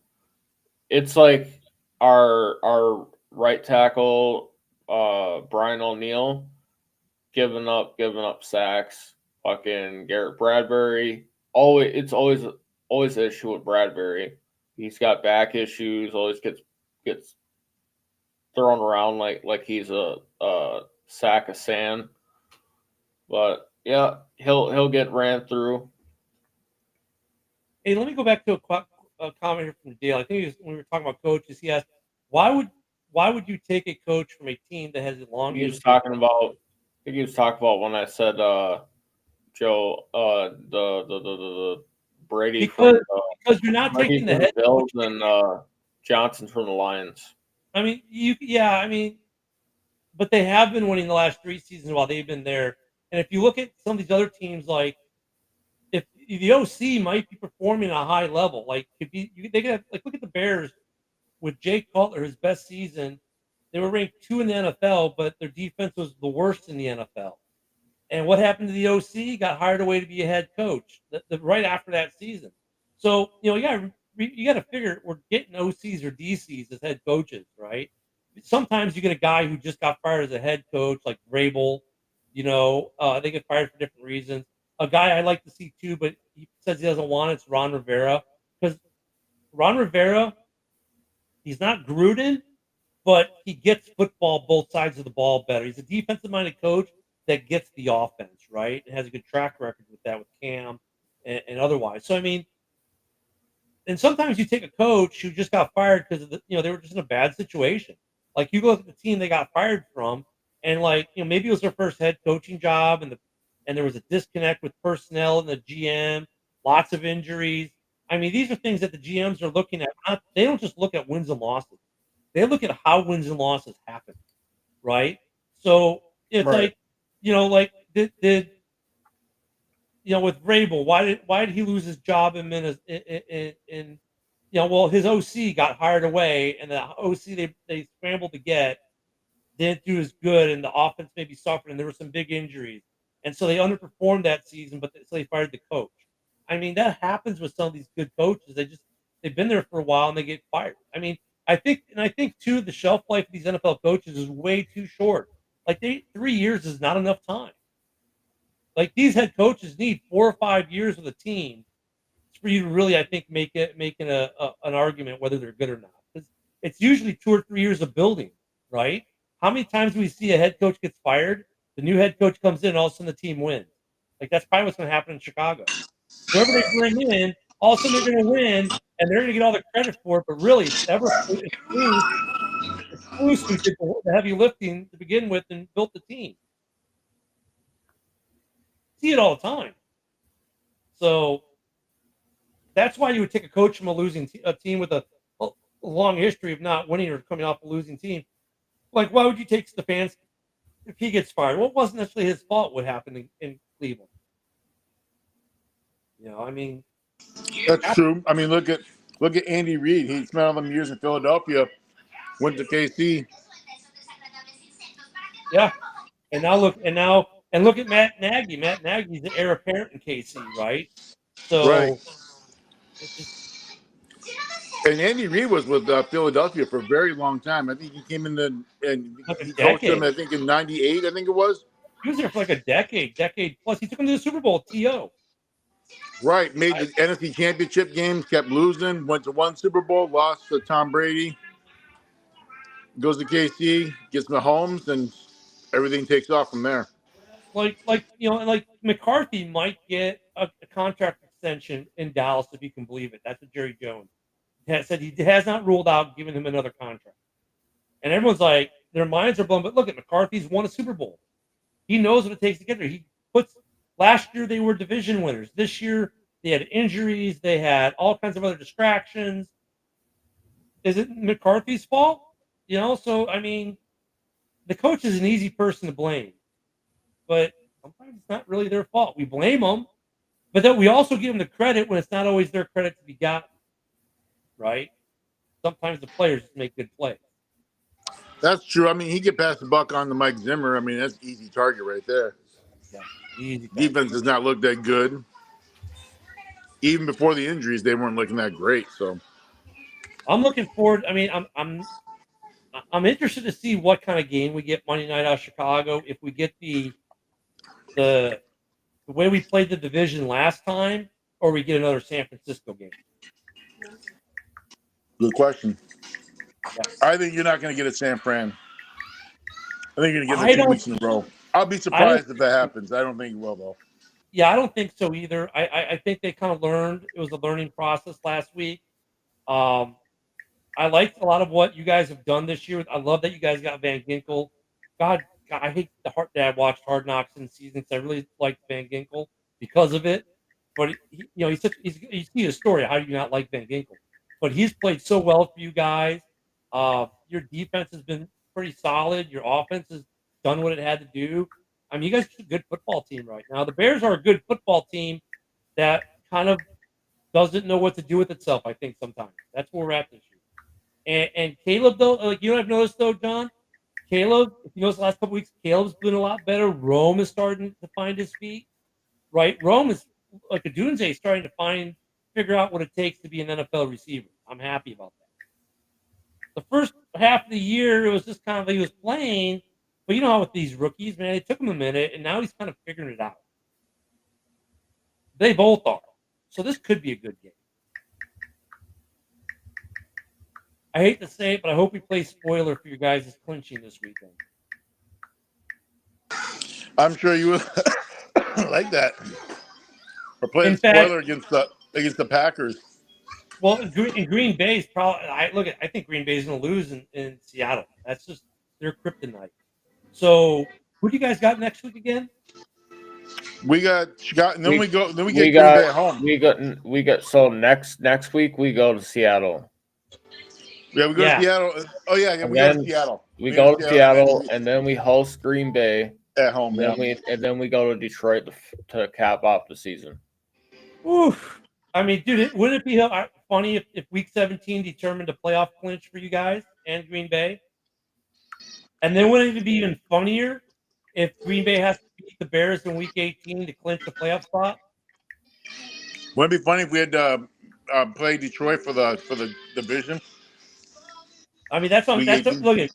it's like our right tackle Brian O'Neill giving up sacks. Fucking Garrett Bradbury. It's always an issue with Bradbury. He's got back issues. Always gets thrown around like he's a sack of sand. But yeah, he'll get ran through. Hey, let me go back to a comment here from Dale. I think when we were talking about coaches, he asked, why would you take a coach from a team that has a long He was history? talking about think he was talking about when I said Joe the Brady from because you're not Brady taking the from the head Bills coach. and Johnson from the Lions. I mean, but they have been winning the last 3 seasons while they've been there. And if you look at some of these other teams, like if the OC might be performing at a high level, like they could have, like look at the Bears with Jay Cutler, his best season. They were ranked 2 in the NFL, but their defense was the worst in the NFL. And what happened to the OC? He got hired away to be a head coach right after that season. So you got to figure we're getting OCs or DCs as head coaches, right? Sometimes you get a guy who just got fired as a head coach, like Vrabel. They get fired for different reasons. A guy I like to see too, but he says he doesn't want it's Ron Rivera, because Ron Rivera, he's not Gruden, but he gets football both sides of the ball better. He's a defensive-minded coach that gets the offense, right? And has a good track record with that with Cam and otherwise. So, I mean, and sometimes you take a coach who just got fired because they were just in a bad situation. Like you look at the team they got fired from, and maybe it was their first head coaching job, and there was a disconnect with personnel and the GM, lots of injuries. I mean, these are things that the GMs are looking at. They don't just look at wins and losses. They look at how wins and losses happen, right? So it's Right. like, did with Vrabel, why did he lose his job in well, his OC got hired away, and the OC they scrambled to get didn't do as good, and the offense maybe suffered, and there were some big injuries, and so they underperformed that season. So they fired the coach. I mean, that happens with some of these good coaches. They've been there for a while and they get fired. I mean, I think too the shelf life of these NFL coaches is way too short. Like 3 years is not enough time. Like these head coaches need 4 or 5 years with a team for you to really, I think, make an argument whether they're good or not. Because it's usually 2 or 3 years of building, right? How many times do we see a head coach gets fired, the new head coach comes in, and all of a sudden the team wins? Like that's probably what's going to happen in Chicago. Whoever they bring in, all of a sudden they're going to win, and they're going to get all the credit for it. But really, it's Bruce who did the heavy lifting to begin with and built the team. See it all the time. So that's why you would take a coach from a team with a long history of not winning or coming off a losing team. Like, why would you take Stefanski if he gets fired? Well, it wasn't necessarily his fault what happened in Cleveland. I mean, That's true. I mean, look at Andy Reid. He spent all them years in Philadelphia, went to KC. yeah. And look at Matt Nagy. Matt Nagy's the heir apparent in KC, right? So Right. it just And Andy Reid was with Philadelphia for a very long time. I think he came in and like a he coached them. decade. I think in '98. I think it was. He was there for like a decade plus. He took him to the Super Bowl. To Right. Made the NFC Championship games. Kept losing. Went to one Super Bowl. Lost to Tom Brady. Goes to KC. Gets Mahomes, and everything takes off from there. like McCarthy might get a contract extension in Dallas if you can believe it. That's what Jerry Jones has said. He has not ruled out giving him another contract. And everyone's like, their minds are blown. But look at McCarthy's won a Super Bowl. He knows what it takes to get there. Last year they were division winners. This year they had injuries. They had all kinds of other distractions. Is it McCarthy's fault? So I mean, the coach is an easy person to blame, but sometimes it's not really their fault. We blame them, but then we also give them the credit when it's not always their credit to be gotten. Right? Sometimes the players just make good plays. That's true. I mean, he could pass the buck on to Mike Zimmer. I mean, that's an easy target right there. Yeah, easy. Defense does not look that good. Even before the injuries, they weren't looking that great. So I'm looking forward. I mean, I'm interested to see what kind of game we get Monday night out of Chicago. If we get the way we played the division last time, or we get another San Francisco game. good question. Yeah. I think you're not going to get a San Fran. I think you're going to get it 2 weeks in a row. I'll be surprised if that happens. I don't think it will, though. Yeah, I don't think so either. I think they kind of learned. It was a learning process last week. I liked a lot of what you guys have done this year. I love that you guys got Van Ginkel. God, I hate that I watched Hard Knocks in the season because I really liked Van Ginkel because of it. But you see his story. How do you not like Van Ginkel? But he's played so well for you guys. Your defense has been pretty solid. Your offense has done what it had to do. I mean, you guys are a good football team right now. The Bears are a good football team that kind of doesn't know what to do with itself. I think sometimes that's where we're at this year. And Caleb though, like you know, I've noticed though, John. Caleb, if you notice the last couple weeks, Caleb's been a lot better. Rome is starting to find his feet, right? Rome is like a Dunze starting to figure out what it takes to be an NFL receiver. I'm happy about that. The first half of the year, it was just kind of like he was playing, but you know how with these rookies, man, it took him a minute, and now he's kind of figuring it out. They both are. So this could be a good game. I hate to say it, but I hope we play spoiler for your guys' clinching this weekend. I'm sure you would like that. We're playing spoiler against the Packers. Well, in Green Bay's probably. I think Green Bay's going to lose in Seattle. That's just their kryptonite. So, who do you guys got next week again? We got Chicago, and then we get Green Bay at home. We got so next week we go to Seattle. Yeah, we go to Seattle. Oh yeah, we go to Seattle. We go to Seattle, and then we host Green Bay at home. And then we go to Detroit to cap off the season. Oof. I mean, dude, wouldn't it be funny if Week 17 determined a playoff clinch for you guys and Green Bay? And then wouldn't it be even funnier if Green Bay has to beat the Bears in Week 18 to clinch the playoff spot? Wouldn't it be funny if we had to play Detroit for the division? I mean, look at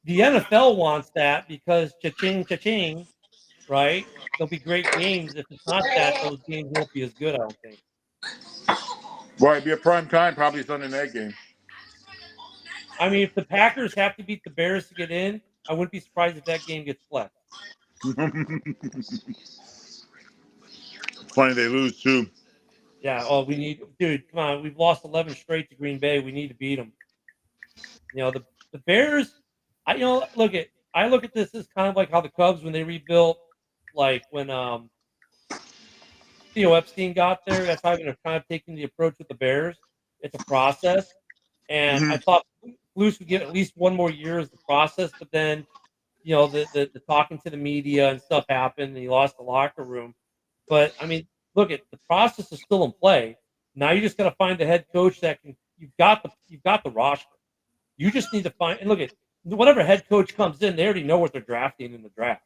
the NFL wants that because cha-ching, right? There'll be great games. If it's not that, those games won't be as good, I don't think. Right, it'd be a prime time, probably Sunday night game. I mean, if the Packers have to beat the Bears to get in, I wouldn't be surprised if that game gets flexed. Funny they lose too. Yeah. Oh, dude. Come on, we've lost 11 straight to Green Bay. We need to beat them. You know, the Bears. I look at this as kind of like how the Cubs when they rebuilt, like when Theo Epstein got there. That's how they're kind of taking the approach with the Bears. It's a process, and I thought Flus would get at least one more year as the process, but then, you know, the talking to the media and stuff happened, and he lost the locker room. But I mean, look, the process is still in play. Now you just got to find the head coach that can. You've got the roster. You just need to find and look at whatever head coach comes in. They already know what they're drafting in the draft,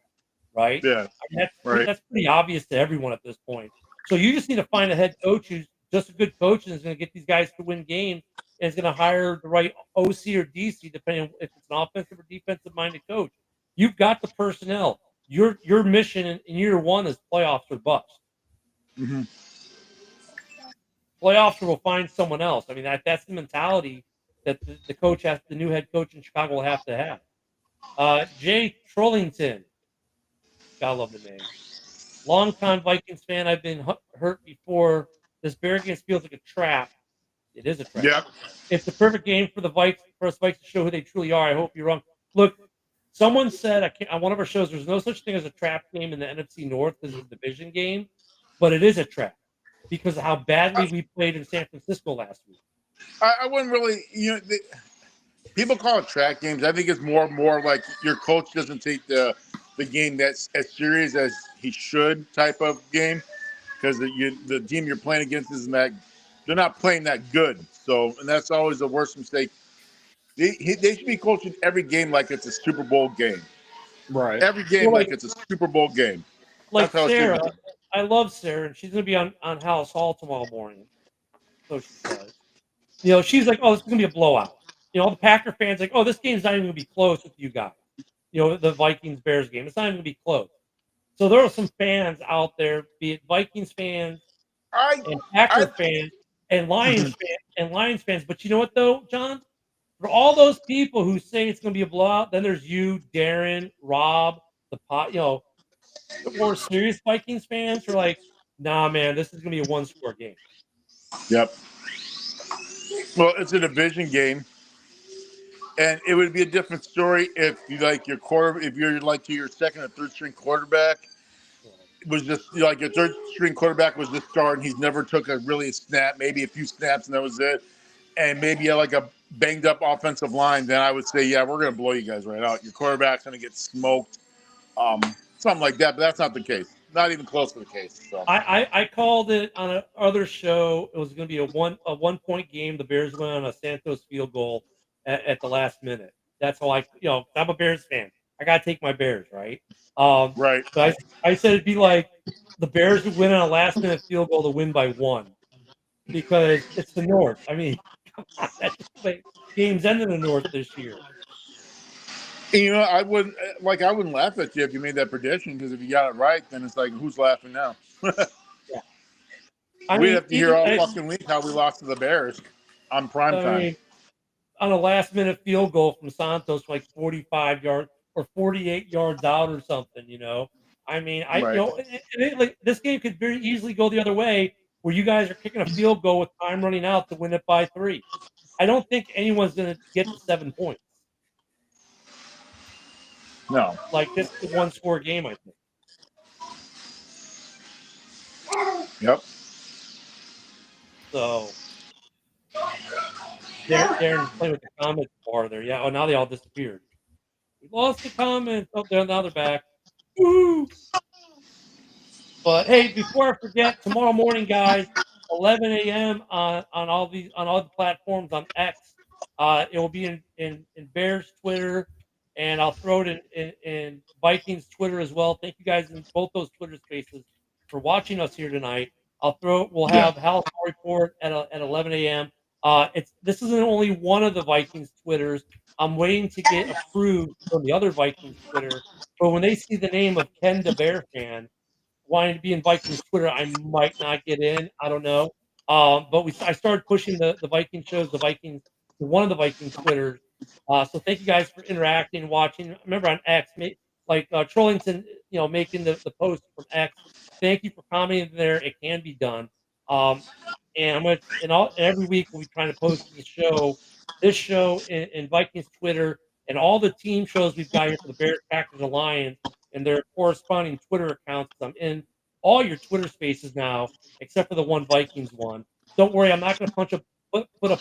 right? Yeah, I mean, that's pretty obvious to everyone at this point. So you just need to find a head coach who's just a good coach and is going to get these guys to win games and is going to hire the right OC or DC, depending on if it's an offensive or defensive-minded coach. You've got the personnel. Your mission in year one is playoffs or bust. Mm-hmm. Playoffs or we'll find someone else. I mean, that's the mentality that the new head coach in Chicago will have to have. Jay Trollington. Gotta love the name. Longtime Vikings fan. I've been hurt before. This Bear game feels like a trap. It is a trap. Yeah. It's the perfect game for us Vikes to show who they truly are. I hope you're wrong. Look, someone said on one of our shows, there's no such thing as a trap game in the NFC North because it's a division game, but it is a trap because of how badly we played in San Francisco last week. I wouldn't really, people call it track games. I think it's more like your coach doesn't take the game that's as serious as he should type of game because the team you're playing against isn't that they're not playing that good. So, and that's always the worst mistake. They should be coaching every game like it's a Super Bowl game. Right. Every game like it's a Super Bowl game. Like Sarah, I love Sarah, and she's going to be on House Hall tomorrow morning. So she says. You know, she's like, oh, this is going to be a blowout. You know, all the Packer fans like, oh, this game's not even going to be close with you guys. You know, the Vikings-Bears game. It's not even going to be close. So there are some fans out there, be it Vikings fans and Packer fans and Lions fans. But you know what, though, John? For all those people who say it's going to be a blowout, then there's you, Darren, Rob, the more serious Vikings fans who are like, nah, man, this is going to be a one-score game. Yep. Well, it's a division game. And it would be a different story if you like if you're like to your second or third string quarterback was just like your third string quarterback was just starting. He's never took a really snap, maybe a few snaps, and that was it. And maybe like a banged up offensive line. Then I would say, yeah, we're going to blow you guys right out. Your quarterback's going to get smoked, something like that. But that's not the case. Not even close to the case. So I called it on another show. It was going to be a 1 point game. The Bears went on a Santos field goal at the last minute. That's how I'm a Bears fan. I got to take my Bears, right? right. But I said it'd be like the Bears would win on a last minute field goal to win by 1 because it's the North. I mean, come on, that's just the way games end in the North this year. You know, I wouldn't laugh at you if you made that prediction because if you got it right, then it's like who's laughing now? Yeah. I We'd mean, have to hear all fucking week how we lost to the Bears on prime time. mean, on a last minute field goal from Santos, like 45 yards or 48 yards out or something, I mean, Right. like this game could very easily go the other way where you guys are kicking a field goal with time running out to win it by 3. I don't think anyone's going to get to 7 points. No. Like this is a 1-score game, I think. Yep. So Darren's playing with the comments bar there. Yeah. Oh, now they all disappeared. We lost the comments. Oh, now they're back. Woo! But hey, before I forget, tomorrow morning, guys, 11 a.m. on all the platforms on X. It will be in Bears Twitter, and I'll throw it in Vikings Twitter as well. Thank you guys in both those Twitter spaces for watching us here tonight. We'll have Hal's report at 11 a.m. This isn't only one of the Vikings Twitters. I'm waiting to get approved from the other Vikings Twitter. But when they see the name of Ken the Bear fan wanting to be in Vikings Twitter, I might not get in. I don't know. But I started pushing the Viking shows, the Vikings, to one of the Vikings Twitters. So thank you guys for interacting and watching. Remember on X, Trollington, making the post from X. Thank you for commenting there. It can be done. And I'm gonna every week we'll be trying to post this show in Vikings Twitter and all the team shows we've got here for the Bears, Packers, and Lions and their corresponding Twitter accounts. I'm in all your Twitter spaces now, except for the one Vikings one. Don't worry, I'm not going to put a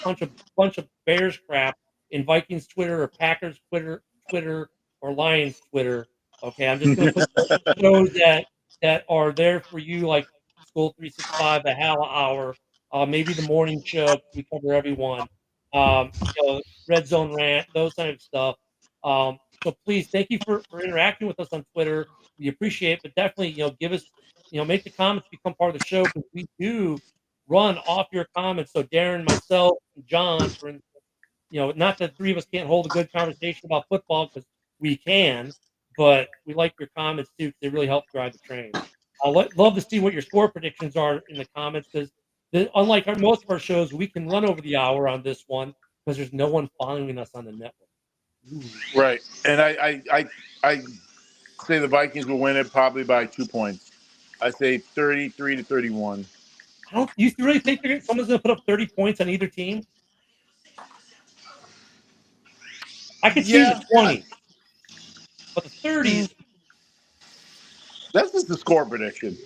bunch of Bears crap in Vikings Twitter or Packers Twitter or Lions Twitter. Okay, I'm just going to put shows that are there for you, like School 365, the Halla Hour, maybe the morning show. We cover everyone. Red Zone Rant, those kind of stuff. So please, thank you for interacting with us on Twitter. We appreciate it, but definitely, give us, make the comments become part of the show because we do run off your comments. So Darren, myself, and John, for instance, not that three of us can't hold a good conversation about football because we can, but we like your comments too because they really help drive the train. Love to see what your score predictions are in the comments because unlike most of our shows, we can run over the hour on this one because there's no one following us on the network. Ooh. Right, and I say the Vikings will win it probably by 2 points. I say 33-31. You really think someone's going to put up 30 points on either team? I could see the 20, but the 30s. That's just the score prediction.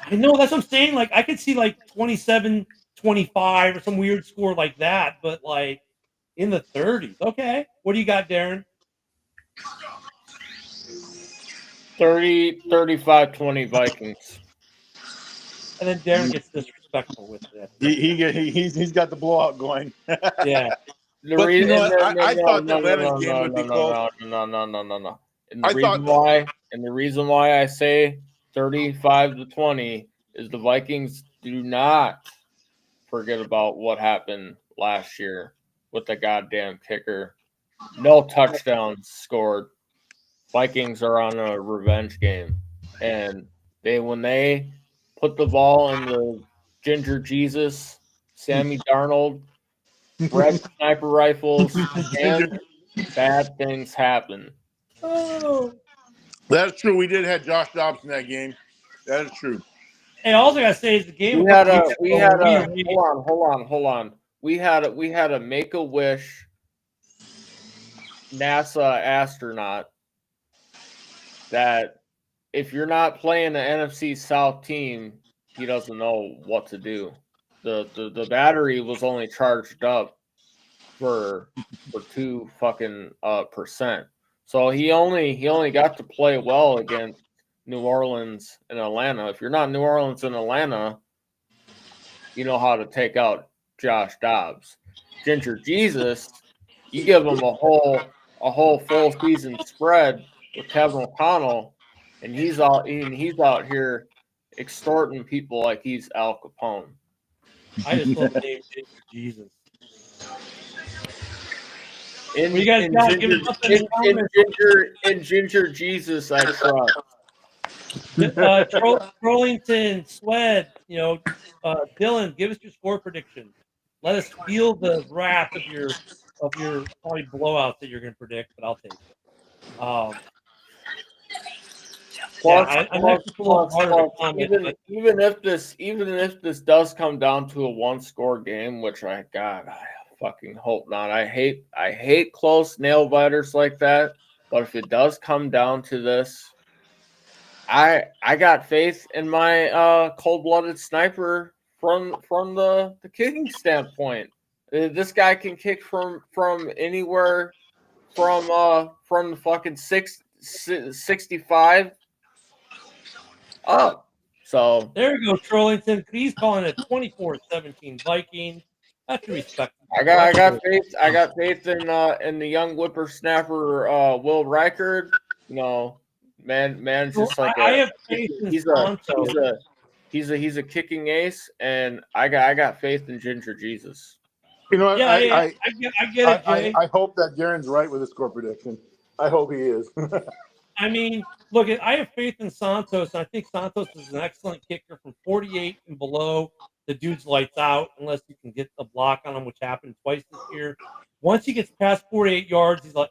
I know, that's what I'm saying. Like, I could see like 27-25 or some weird score like that, but like in the 30s. Okay. What do you got, Darren? 35-20 Vikings. And then Darren gets disrespectful with it. He's got the blowout going. Yeah. I thought the Atlanta's game would be close. No. And the reason why I say 35-20 is the Vikings do not forget about what happened last year with the goddamn kicker. No touchdowns scored. Vikings are on a revenge game. And when they put the ball in the Ginger Jesus, Sammy Darnold, red sniper rifles, and bad things happen. Oh. That's true. We did have Josh Dobbs in that game. That is true. Hey, all I gotta say is the game. Hold on. We had a Make-A-Wish NASA astronaut that if you're not playing the NFC South team, he doesn't know what to do. The battery was only charged up for 2 fucking percent. So he only got to play well against New Orleans and Atlanta. If you're not New Orleans and Atlanta, you know how to take out Josh Dobbs. Ginger Jesus, you give him a whole full season spread with Kevin O'Connell, and he's out here extorting people like he's Al Capone. I just love the name Ginger Jesus. In, Well, you guys in, got Ginger, give me something in comments. in Ginger Jesus, I trust. Trollington, Swed, Dylan, give us your score prediction. Let us feel the wrath of your probably blowouts that you're going to predict, but I'll take it. I'm actually a little harder to comment. Even if this does come down to a 1-score game, which I fucking hope not. I hate close nail biters like that. But if it does come down to this, I got faith in my cold-blooded sniper from the kicking standpoint. This guy can kick from anywhere from the fucking 65 up. So there you go, Trollington. He's calling it 24-17 Vikings. That's respectable. I got faith in the young whippersnapper Will Reichard. Man's just like I have faith in Santo. He's a kicking ace, and I got faith in Ginger Jesus. You know what? I get it, Jay. I hope that Darren's right with his score prediction. I hope he is. I mean, look, I have faith in Santos. And I think Santos is an excellent kicker from 48 and below. The dude's lights out unless you can get the block on him, which happened twice this year. Once he gets past 48 yards, he's like,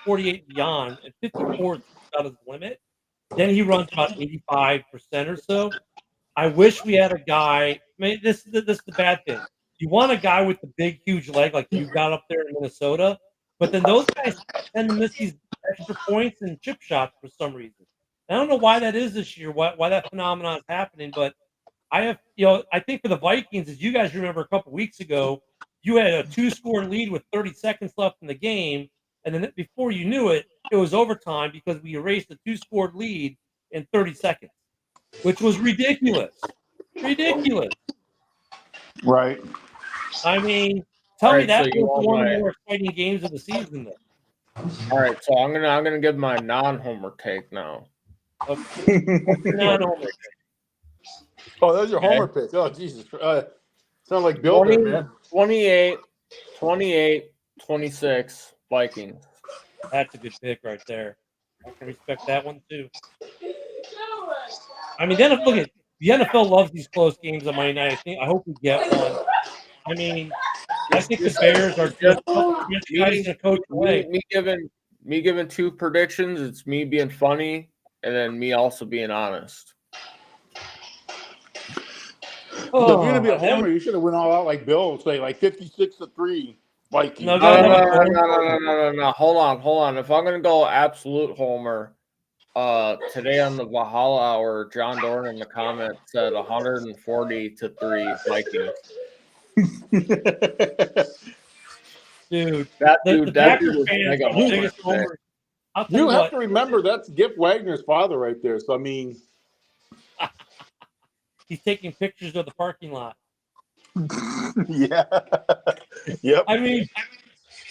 48 and beyond, and 54 is about his limit. Then he runs about 85% or so. I wish we had a guy. I mean, this is the bad thing. You want a guy with the big, huge leg like you got up there in Minnesota, but then those guys tend to miss these extra points and chip shots for some reason. I don't know why that is this year, why that phenomenon is happening, but I think for the Vikings, as you guys remember a couple weeks ago, you had a 2-score lead with 30 seconds left in the game, and then before you knew it, it was overtime because we erased a 2-score lead in 30 seconds, which was ridiculous. Ridiculous. Right. I mean, tell me that so was one of the more exciting games of the season, though. All right, so I'm gonna give my non-homer take now. Okay. Non-homer. Oh, that was your homer pick. Oh, Jesus. Sound like Bill there, man. 28-26 Vikings. That's a good pick right there. I can respect that one too. I mean, then look at the NFL loves these close games on Monday night. I hope we get one. I mean, I think the Bears are just guys to coach away. Me giving 2 predictions. It's me being funny, and then me also being honest. So if you're gonna be a homer, you should have went all out like Bill, say like 56-3 Vikings. No. Hold on. If I'm gonna go absolute homer, today on the Valhalla Hour, John Dorn in the comments said 140-3 Vikings. Dude, that the dude Packers was fans mega are the biggest homer. homers. I'll tell You you have what. to remember that's Gip Wagner's father right there. So I mean, he's taking pictures of the parking lot. Yeah. Yep. I mean,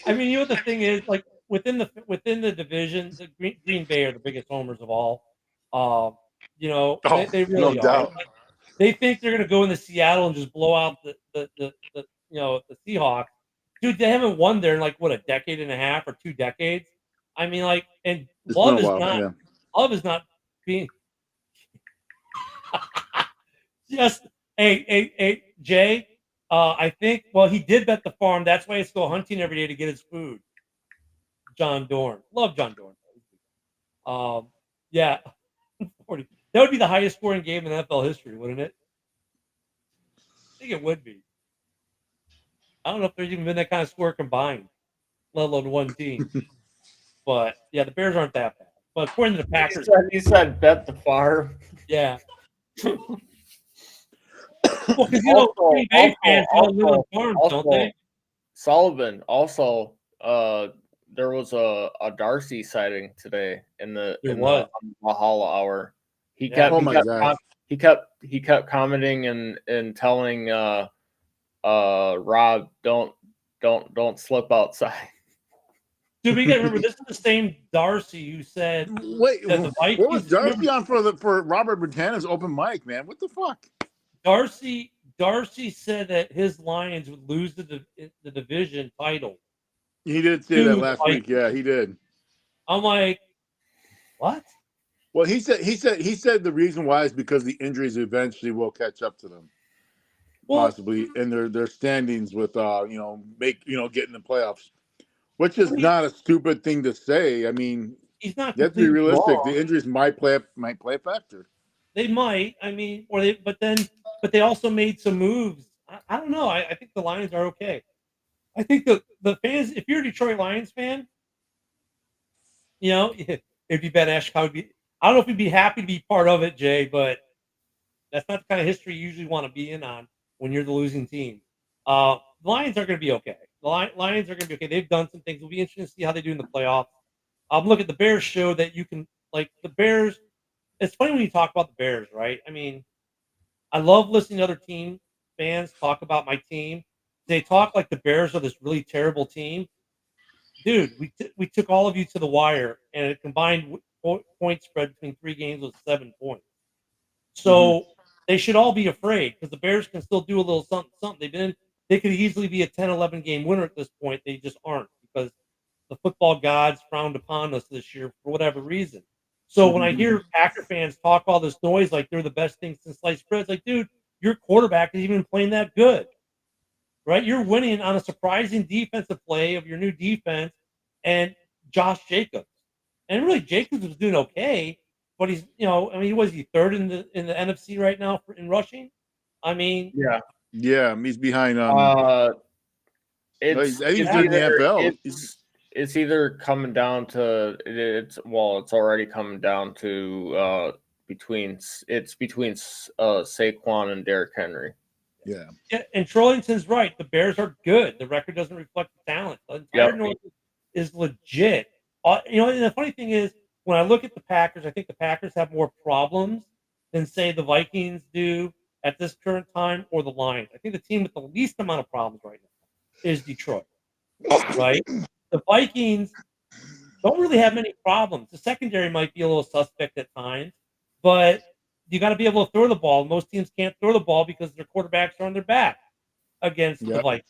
the thing is, like within the division, the Green Bay are the biggest homers of all. They really no are. doubt. They think they're going to go into Seattle and just blow out the Seahawks. Dude, they haven't won there in like what, a decade and a half or 2 decades. I mean, like, and Love is not being just hey Jay. I think he did bet the farm. That's why he's go hunting every day to get his food. John Dorn, love John Dorn. Yeah, 40. That would be the highest scoring game in NFL history, wouldn't it? I think it would be. I don't know if there's even been that kind of score combined. let alone one team. But yeah, the Bears aren't that bad. But according to the Packers, He said bet the farm. yeah. Well, because Also, Green Bay fans all live on also, farms, don't also, they? Sullivan. Also, there was a Darcy sighting today in the There in was. the Valhalla hour. He Yeah. kept Oh he my kept gosh. he kept commenting and telling Rob don't slip outside. Dude, we got to remember this is the same Darcy who said Wait, that the what was Vikings. Darcy Remember, on for Robert Botana's open mic, man? What the fuck? Darcy said that his Lions would lose the division title. He did say that to the last week. Vikings. Yeah, he did. I'm like, what? Well, he said the reason why is because the injuries eventually will catch up to them, Well, possibly in their standings with getting the playoffs, which is I mean, not a stupid thing to say. I mean, he's not you have to be completely realistic. wrong. The injuries might play a factor. They might. I mean, but they also made some moves. I don't know. I think the Lions are okay. I think the fans, if you're a Detroit Lions fan, it'd be Ben Esch. I don't know if you'd be happy to be part of it, Jay, but that's not the kind of history you usually want to be in on when you're the losing team. The Lions are going to be okay. The Lions are going to be okay. They've done some things. It'll be interesting to see how they do in the playoffs. Look at the Bears show that you can like the Bears. It's funny when you talk about the Bears, right? I mean, I love listening to other team fans talk about my team. They talk like the Bears are this really terrible team. Dude, we took all of you to the wire, and a combined point spread between 3 games was 7 points. So they should all be afraid because the Bears can still do a little something. They could easily be a 10, 11 game winner at this point. They just aren't because the football gods frowned upon us this year for whatever reason. So when I hear Packer fans talk all this noise like they're the best thing since sliced bread, it's like, dude, your quarterback is even playing that good, right? You're winning on a surprising defensive play of your new defense and Josh Jacobs. And really, Jacobs was doing okay, but was he third in the NFC right now in rushing? I mean, Yeah, he's behind. It's he's in the NFL. It's either coming down to it's already coming down to between Saquon and Derrick Henry. Yeah, and Trollington's right. The Bears are good. The record doesn't reflect the talent. The entire North is legit. And the funny thing is, when I look at the Packers, I think the Packers have more problems than, say, the Vikings do at this current time or the Lions. I think the team with the least amount of problems right now is Detroit, right? The Vikings don't really have many problems. The secondary might be a little suspect at times, but you got to be able to throw the ball. Most teams can't throw the ball because their quarterbacks are on their back against the Vikings.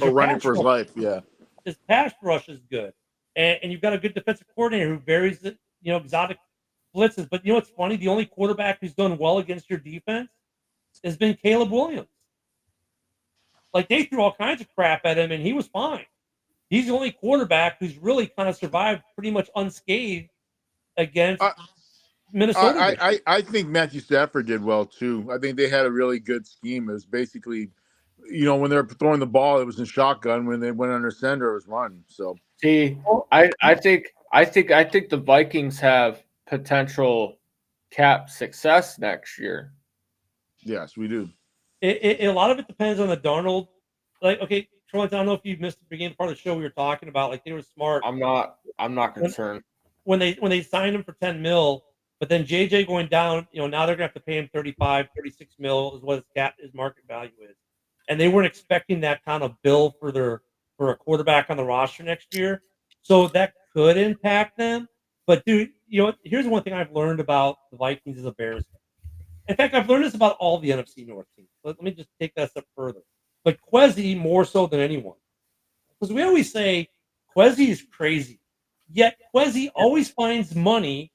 Or running for his life, yeah. His pass rush is good. And you've got a good defensive coordinator who varies the exotic blitzes. But you know what's funny? The only quarterback who's done well against your defense has been Caleb Williams. Like, they threw all kinds of crap at him, and he was fine. He's the only quarterback who's really kind of survived pretty much unscathed against Minnesota. I think Matthew Stafford did well, too. I think they had a really good scheme. It was basically, when they're throwing the ball, it was in shotgun. When they went under center, it was run. So, see, I think the Vikings have potential cap success next year. Yes, we do. A lot of it depends on the Darnold. Like, okay, Troy, I don't know if you missed the beginning part of the show we were talking about. Like, they were smart. I'm not concerned. When they signed him for 10 mil, but then JJ going down, now they're gonna have to pay him 35, 36 mil is what his market value is. And they weren't expecting that kind of bill for a quarterback on the roster next year. So that could impact them. But dude, here's one thing I've learned about the Vikings as a Bears fan. In fact, I've learned this about all the NFC North teams. Let me just take that a step further. But Kwesi more so than anyone. Because we always say Kwesi is crazy. Yet Kwesi always finds money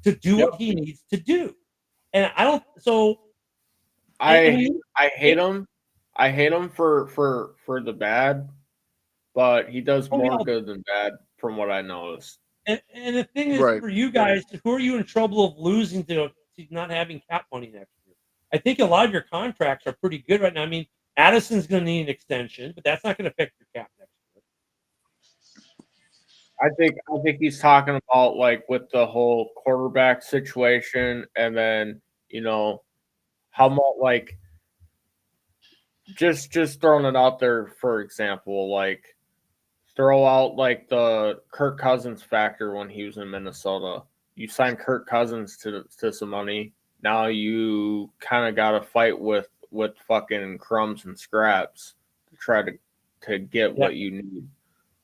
to do what he needs to do. And I don't I hate him. I hate him for the bad, but he does more good than bad from what I noticed. And the thing is, for you guys, who are you in trouble of losing to not having cap money next year? I think a lot of your contracts are pretty good right now. I mean, Addison's going to need an extension, but that's not going to affect your cap next I think he's talking about like with the whole quarterback situation, and then how much like just throwing it out there. For example, like throw out like the Kirk Cousins factor when he was in Minnesota. You signed Kirk Cousins to some money. Now you kind of got to fight with fucking crumbs and scraps to try to get what you need.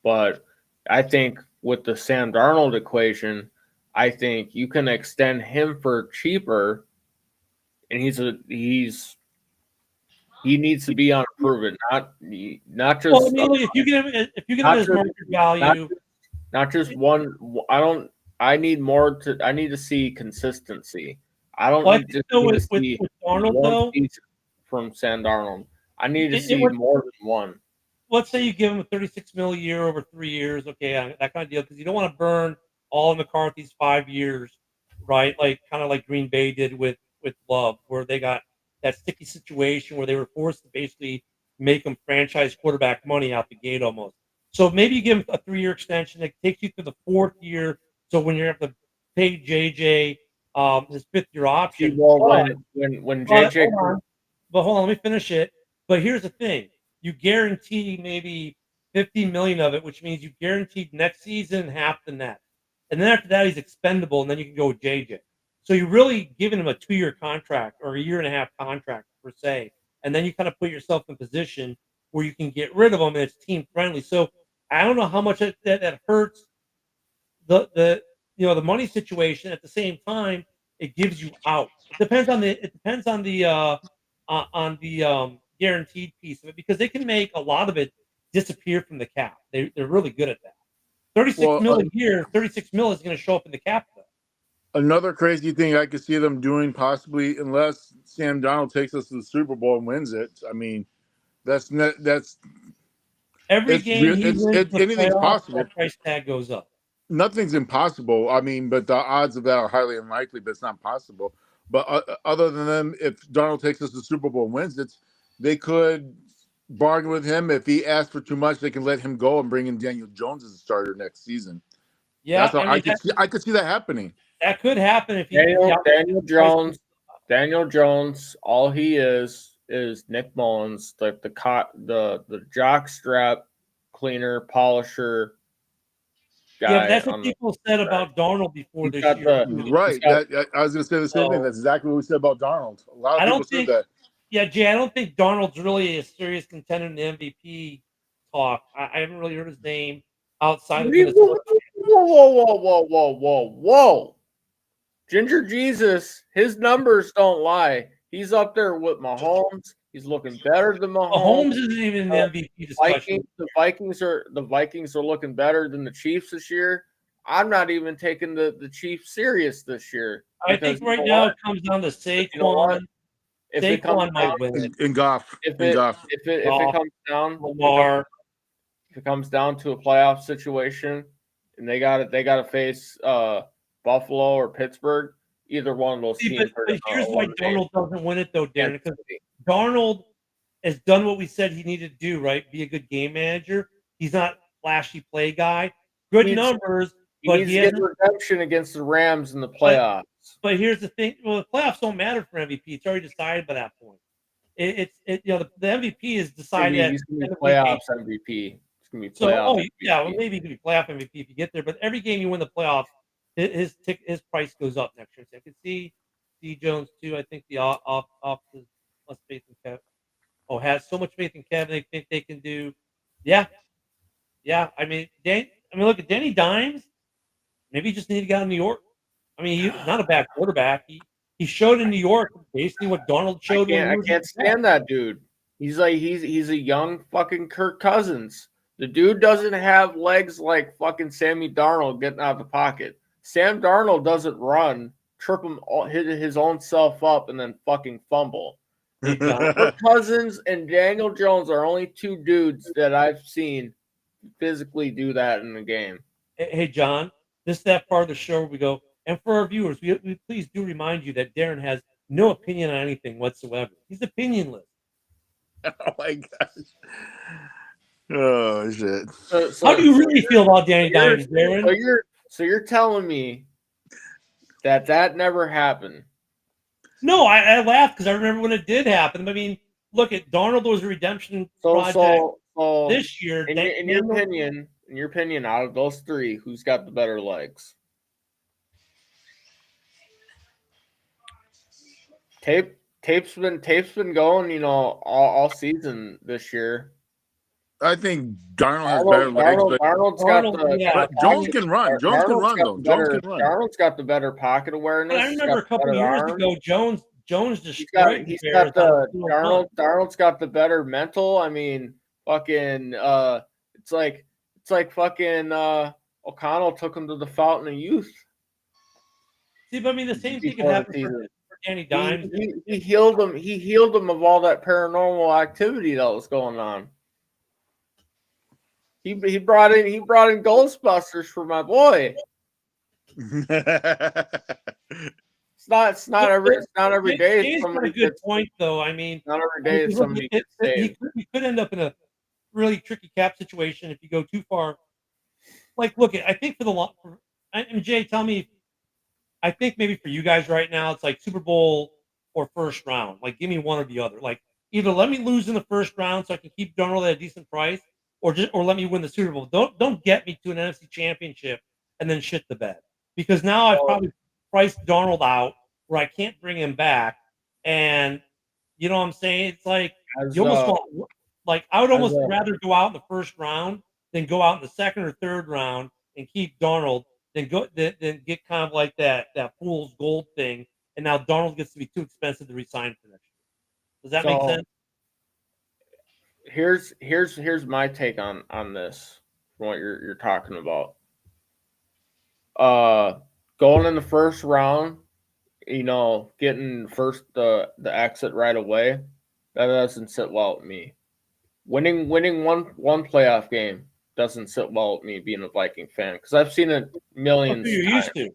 But I think with the Sam Darnold equation, I think you can extend him for cheaper, and he needs to be on proven, not just. Well, I mean, look, if you get him his market value, not just one. I need more to. I need to see consistency. I don't well, need to with see Darnold one though, piece from Sam Darnold. I need to it see would, more than one. let's say you give him a 36 mil a year over 3 years, okay, that kind of deal, because you don't want to burn all of McCarthy's 5 years, right? Like kind of like Green Bay did with Love, where they got that sticky situation where they were forced to basically make him franchise quarterback money out the gate almost. So maybe you give him a 3-year extension that takes you to the 4th year. So when you have to pay JJ his 5th-year option, Well, when JJ, hold on, let me finish it. But here's the thing: you guarantee maybe 50 million of it, which means you guaranteed next season half the net, and then after that he's expendable, and then you can go with JJ. So you're really giving him a 2-year contract or a year and a half contract per se, and then you kind of put yourself in position where you can get rid of him and it's team friendly. So I don't know how much that hurts the the money situation. At the same time, it gives you out. It depends on the guaranteed piece of it, because they can make a lot of it disappear from the cap. They're really good at that. 36 Well, mil a year, 36 mil is going to show up in the cap though. another crazy thing I could see them doing, possibly, unless Sam Donald takes us to the Super Bowl and wins it. I mean, that's Every it's game real. he wins the Anything's playoffs, possible. that price tag goes up. Nothing's impossible. I mean, but the odds of that are highly unlikely. But it's not possible. But other than them, if Donald takes us to the Super Bowl and wins it, they could bargain with him. If he asks for too much, they can let him go and bring in Daniel Jones as a starter next season. Yeah, That's how I mean I could see that happening. that could happen if Daniel Jones, all he is Nick Mullins, the jock strap cleaner, polisher guy. Yeah, but that's what people said about Darnold before this year. Right. I was going to say the same thing. That's exactly what we said about Darnold. A lot of people said that. Yeah, Jay, I don't think Darnold's really a serious contender in the MVP talk. I haven't really heard his name outside of Minnesota. Whoa. Ginger Jesus, his numbers don't lie. He's up there with Mahomes. He's looking better than Mahomes. Mahomes isn't even in the MVP discussion. The Vikings are looking better than the Chiefs this year. I'm not even taking the Chiefs serious this year. I think right now it comes down to Saquon. You know what? Saquon might win it. In Goff. If it comes down, Lamar. If it comes down to a playoff situation, and they got to face Buffalo or Pittsburgh, either one of those teams. But here's why Darnold doesn't win it though, Darren. Because Darnold has done what we said he needed to do, right? Be a good game manager. He's not flashy play guy. Good numbers, but he needs to get redemption against the Rams in the playoffs. But here's the thing: well, the playoffs don't matter for MVP. It's already decided by that point. The MVP is decided. He's going to be playoffs MVP. It's going to be playoffs. Maybe he can be playoff MVP if you get there. But every game you win the playoffs, his price goes up next year. So I can see D Jones too. I think the office must faith in Kevin. Has so much faith in Kevin. They think they can do. Yeah. I mean, look at Danny Dimes. Maybe he just need to get out of New York. I mean, he's not a bad quarterback. He showed in New York basically what Darnold showed. I can't stand that dude. He's a young fucking Kirk Cousins. The dude doesn't have legs like fucking Sammy Darnold getting out of the pocket. Sam Darnold doesn't run, trip him, hit his own self up, and then fucking fumble. Kirk Cousins and Daniel Jones are only two dudes that I've seen physically do that in the game. Hey, John, this is that part of the show where we go, and for our viewers, we please do remind you that Darren has no opinion on anything whatsoever. He's opinionless. Oh my gosh. Oh shit! How do you really feel about Danny Dimes, Darren? So you're telling me that never happened? No, I laughed because I remember when it did happen. I mean, look at Darnold was a redemption project this year. In your opinion, out of those three, who's got the better legs? Tape's been going, all season this year. I think Darnold has better legs, but Jones can run. Jones can run though. Jones can run. Darnold's got the better pocket awareness. I remember a couple of years ago, Jones destroyed He's got Darnold's got the better mental. I mean, fucking it's like fucking O'Connell took him to the fountain of youth. See, but I mean the same thing can happen for Danny Dimes. He healed him. He healed him of all that paranormal activity that was going on. He brought in Ghostbusters for my boy. It's not every day. He's got a good point, though. I mean, not every day somebody gets saved. He could end up in a really tricky cap situation if you go too far. Like, look, I think for the long, and Jay, tell me, I think maybe for you guys right now, it's like Super Bowl or first round. Like, give me one or the other. Like, either let me lose in the first round so I can keep Darnold at a decent price, or let me win the Super Bowl. Don't get me to an NFC Championship and then shit the bed, because now I've probably priced Darnold out where I can't bring him back, and you know what I'm saying? It's like you almost want, like I would almost rather go out in the first round than go out in the second or third round and keep Darnold than get kind of like that fool's gold thing, and now Darnold gets to be too expensive to resign for next year. Does that make sense? Here's my take on this from what you're talking about. Going in the first round, getting first the exit right away, that doesn't sit well with me. Winning one playoff game doesn't sit well with me being a Viking fan, because I've seen it millions. You're used to.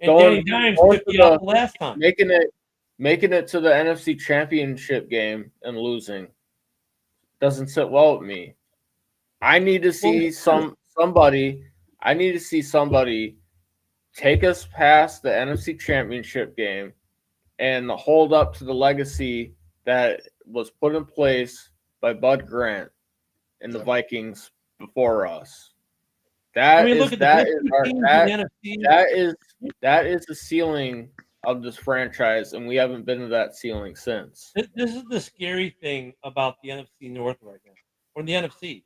And Danny Dimes took you out the last time. Making it to the NFC Championship game and losing doesn't sit well with me. I need to see somebody. I need to see somebody take us past the NFC Championship game and hold up to the legacy that was put in place by Bud Grant and the Vikings before us. That is the ceiling of this franchise, and we haven't been to that ceiling since. This is the scary thing about the NFC North right now, or the NFC.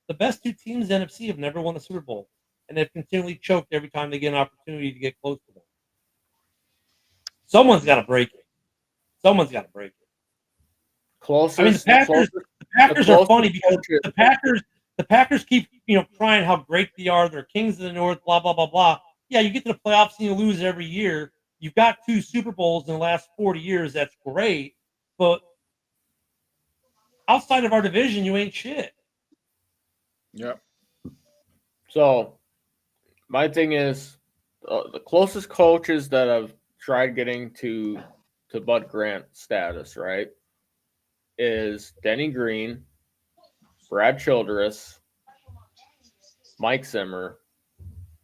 The best two teams in the NFC have never won a Super Bowl, and they've continually choked every time they get an opportunity to get close to them. Someone's got to break it. Closest. I mean, the Packers are funny because the Packers keep crying how great they are. They're kings of the North. Blah blah blah blah. Yeah, you get to the playoffs and you lose every year. You've got 2 Super Bowls in the last 40 years. That's great, but outside of our division, you ain't shit. Yep. So, my thing is, the closest coaches that I've tried getting to Bud Grant status, right, is Denny Green, Brad Childress, Mike Zimmer,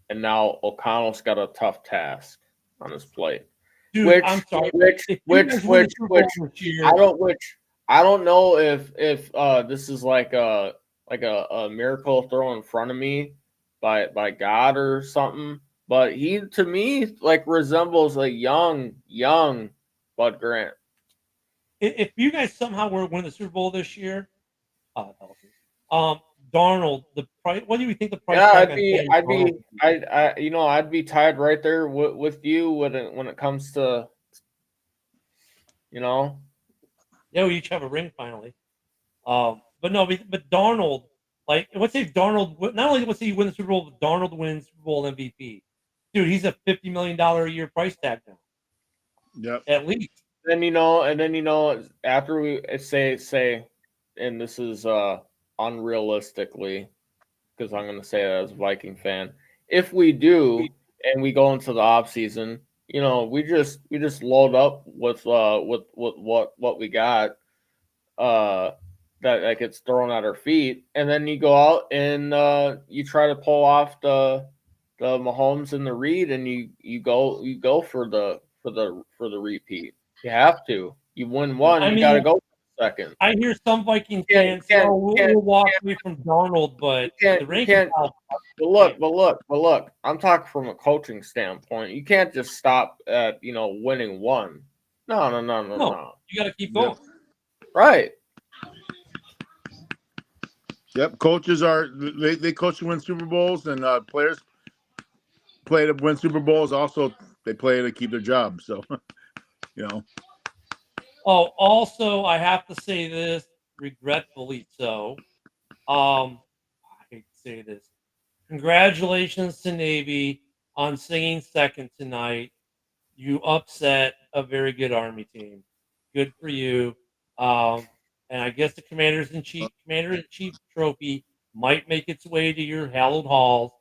and now O'Connell's got a tough task on his plate. Dude, I'm sorry. I don't know if this is like a miracle thrown in front of me by God or something, but he, to me, like resembles a young Bud Grant. If you guys somehow were to win the Super Bowl this year, Darnold, the price. What do you think the price? Yeah, I'd be tied right there with you when it comes to, Yeah, we each have a ring finally. But Darnold, like, let's say Darnold. Not only let's say you win the Super Bowl, but Darnold wins Super Bowl MVP. Dude, he's a $50 million a year price tag now. Yep. At least. After we say, and this is unrealistically, because I'm going to say that as a Viking fan, if we do and we go into the off season, we just load up with what we got, that gets thrown at our feet, and then you go out and you try to pull off the Mahomes and the Reed, and you go for the repeat. You have to. You win one, I you got to mean, go for the second. I hear some Viking Can't- fans say, can't- "Oh, we'll can't- walk away from Darnold," but the You ranking can't. file. But look. I'm talking from a coaching standpoint. You can't just stop at winning one. No. No, you got to keep Yep. going. Right. Yep, coaches they coach to win Super Bowls, and players play to win Super Bowls. Also, they play to keep their job. So, you know. Oh, also, I have to say this, regretfully so. I hate to say this. Congratulations to Navy on singing second tonight. You upset a very good Army team. Good for you. And I guess the Commander-in-Chief trophy might make its way to your hallowed halls,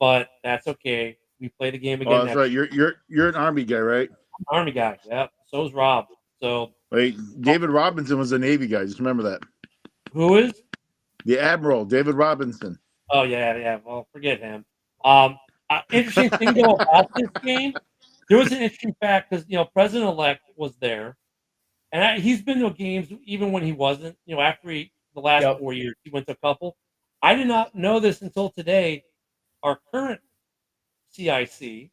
but that's okay. We play the game again Oh, that's next right. year. You're an Army guy, right? Army guy. Yep. So is Rob. So Wait, David Robinson was a Navy guy. Just remember that. who is? The Admiral, David Robinson. Oh yeah. Well, forget him. Interesting thing though about this game, there was an interesting fact because President-elect was there, and he's been to games even when he wasn't. After the last Yep. 4 years, he went to a couple. I did not know this until today. Our current CIC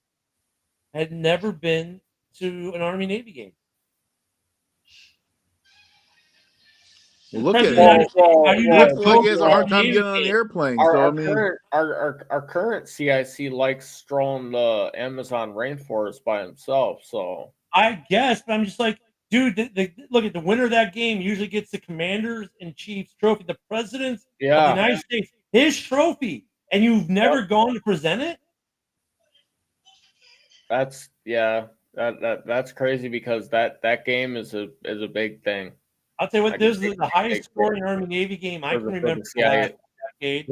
had never been to an Army Navy game. Well, look at President him. Are you not Looks like he has a going hard to time Navy getting on an game? airplane. So I mean, Our current CIC likes strolling the Amazon rainforest by himself. So I guess, but I'm just like, dude, look at the winner of that game usually gets the Commanders and Chiefs trophy, the President of the yeah, United States, his trophy, and you've never gone to present it? that's that's crazy because that game is a big thing. I'll tell you I what, can this see is the highest scoring Army Navy game I can remember the the last CIA decade.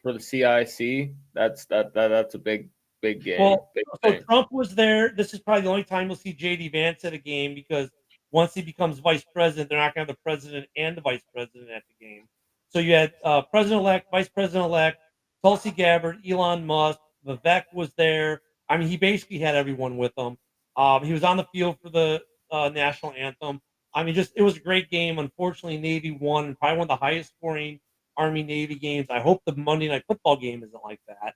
for the CIC. That's a big game. Well, Big so thing. Trump was there. This is probably the only time we'll see JD Vance at a game because once he becomes vice president, they're not going to have the president and the vice president at the game. So you had president-elect, vice president-elect, Tulsi Gabbard, Elon Musk, Vivek was there. I mean, he basically had everyone with him. He was on the field for the national anthem. I mean, it was a great game. Unfortunately, Navy won, and probably one of the highest scoring Army Navy games. I hope the Monday Night Football game isn't like that.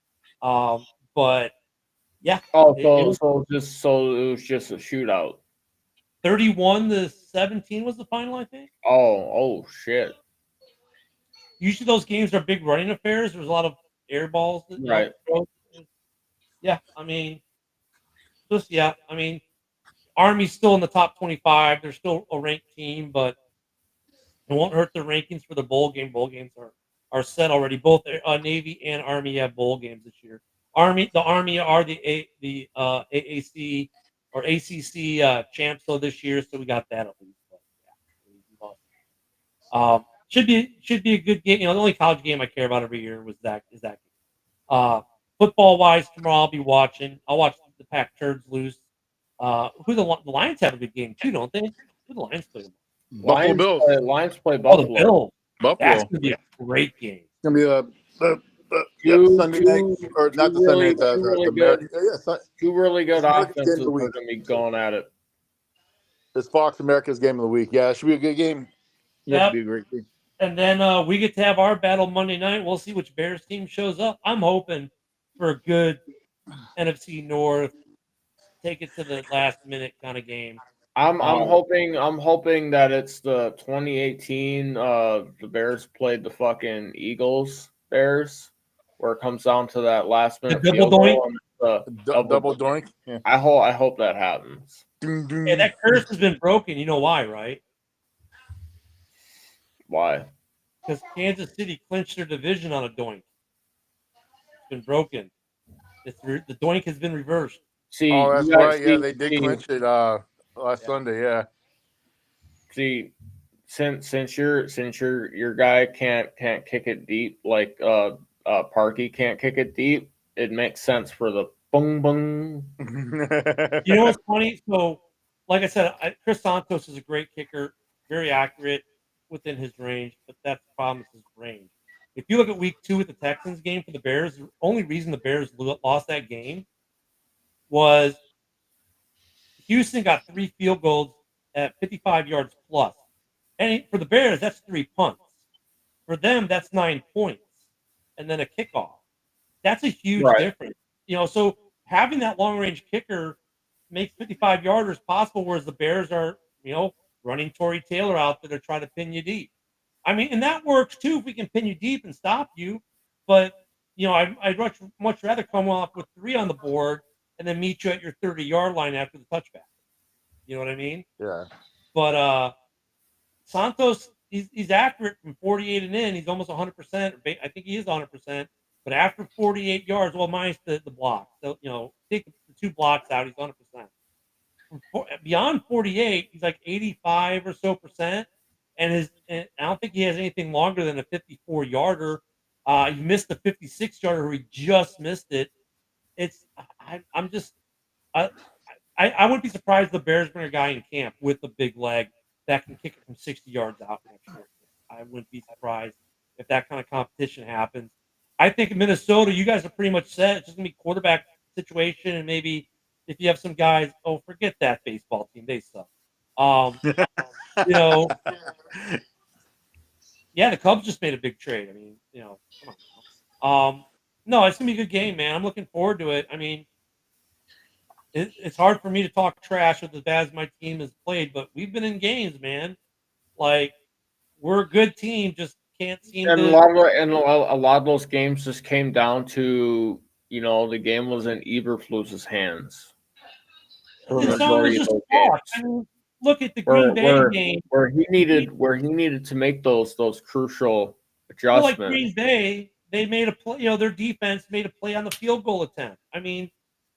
But yeah. Oh, It was so it was just a shootout. 31-17 was the final, I think. Oh shit. Usually those games are big running affairs. There's a lot of air balls that Right. Yeah, I mean, Army's still in the top 25. They're still a ranked team, but it won't hurt their rankings for the bowl game. Bowl games are set already. Both Navy and Army have bowl games this year. The Army are the AAC or ACC champs so this year, so we got that at least. But, yeah, should be a good game. The only college game I care about every year is that game. Football wise, tomorrow I'll be watching. I'll watch the Pack Turds lose. The Lions have a good game too, don't they? Who the Lions play? Buffalo Bills. Lions play Oh, Buffalo. the Bills. Buffalo. That's gonna be a great game. It's gonna be Sunday night, or not the Sunday night, the American. Two really good America's offenses game of the are week. going to be going at it. It's Fox America's game of the week. Yeah, it should be a good game. Yep. That'd be a great game. And then we get to have our battle Monday night. We'll see which Bears team shows up. I'm hoping for a good NFC North, take it to the last minute kind of game. I'm hoping that it's the 2018 the Bears played the fucking Eagles Bears, where it comes down to that last minute double field doink? goal and Double doink. Yeah. I hope that happens. Hey, that curse has been broken. You know why, right? Why? Because Kansas City clinched their division on a doink. It's been broken. The doink has been reversed. See, Oh, that's you guys right. Yeah, see- they did see- clinch it last Sunday. Yeah. See, since your guy can't kick it deep like Parky can't kick it deep, it makes sense for the boom boom. You know what's funny? So, like I said, Chris Santos is a great kicker, very accurate. within his range, but that's the problem is his range. If you look at week 2 with the Texans game for the Bears, the only reason the Bears lost that game was Houston got 3 field goals at 55 yards plus. And for the Bears, that's 3 punts. For them, that's 9 points and then a kickoff. That's a huge Right. difference. So having that long range kicker makes 55 yarders possible, whereas the Bears are, running Torrey Taylor out there to try to pin you deep. I mean, and that works too if we can pin you deep and stop you. But I'd much rather come off with 3 on the board and then meet you at your 30-yard line after the touchback. You know what I mean? Yeah. But Santos, he's accurate from 48 and in. He's almost 100%. I think he is 100%. But after 48 yards, well, minus the block. So, take the 2 blocks out, he's 100%. Beyond 48, he's like 85 or so percent. And I don't think he has anything longer than a 54-yarder. He missed the 56-yarder where he just missed it. I'm just I wouldn't be surprised if the Bears bring a guy in camp with a big leg that can kick it from 60 yards out next year. I wouldn't be surprised if that kind of competition happens. I think in Minnesota, you guys are pretty much set. It's just going to be quarterback situation, and maybe if you have some guys, forget that baseball team. They suck. Yeah, the Cubs just made a big trade. I mean, come on. No, it's going to be a good game, man. I'm looking forward to it. I mean, it's hard for me to talk trash with as bad as my team has played, but we've been in games, man. Like, we're a good team, just can't seem And to. a lot of those games just came down to the game was in Eberflus's hands. For the Some of majority it's of just those talk. games. I mean, look at the Green Bay game. Where he needed to make those crucial Well, like adjustments. Green Bay, they made a play. Their defense made a play on the field goal attempt. I mean,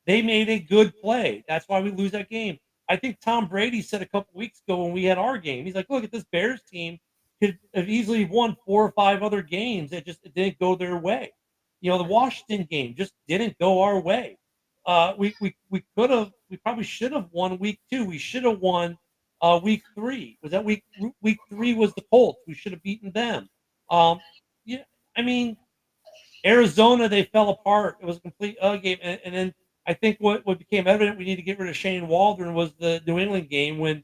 they made a good play. That's why we lose that game. I think Tom Brady said a couple weeks ago when we had our game, he's like, "Look at this Bears team could have easily won 4 or 5 other games. It didn't go their way. The Washington game just didn't go our way. We probably should have won week 2. We should have won week 3. Was that week 3 was the Colts. We should have beaten them. Yeah, I mean, Arizona, they fell apart. It was a complete game. And then I think what became evident we need to get rid of Shane Waldron was the New England game when,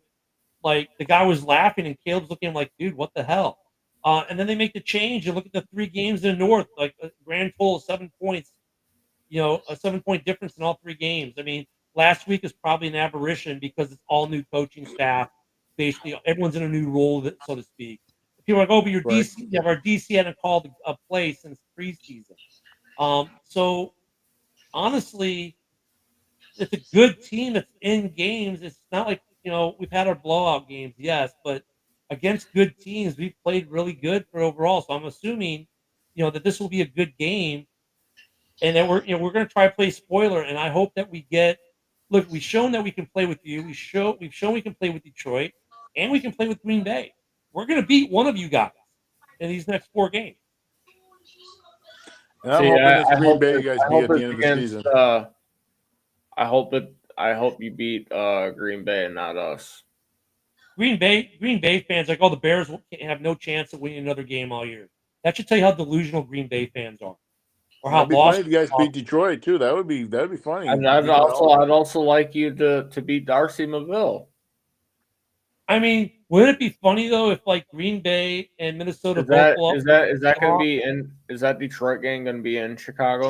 like, the guy was laughing and Caleb's looking like, dude, what the hell? And then they make the change and look at the 3 games in the North, like a grand total of 7 points, a 7-point difference in all 3 games. I mean, last week is probably an aberration because it's all new coaching staff. Basically, everyone's in a new role, so to speak. People are like, but your Right. DC, our DC hadn't called a play since preseason. So honestly, it's a good team that's in games. It's not like, we've had our blowout games, yes, but against good teams, we've played really good for overall. So I'm assuming, that this will be a good game, and that we're going to try to play spoiler. And I hope that we get. Look, we've shown that we can play with you. We've shown we can play with Detroit, and we can play with Green Bay. We're going to beat one of you guys in these next 4 games. And I'm hoping it's Green Bay you guys beat at the end of the season. I hope you beat Green Bay and not us. Green Bay fans like, the Bears have no chance of winning another game all year. That should tell you how delusional Green Bay fans are, or how It'd be funny if you guys beat Detroit too. That'd be funny. And I'd also like you to beat Darcy McVille. I mean, wouldn't it be funny though if like Green Bay and Minnesota is that going to be in? Is that Detroit game going to be in Chicago?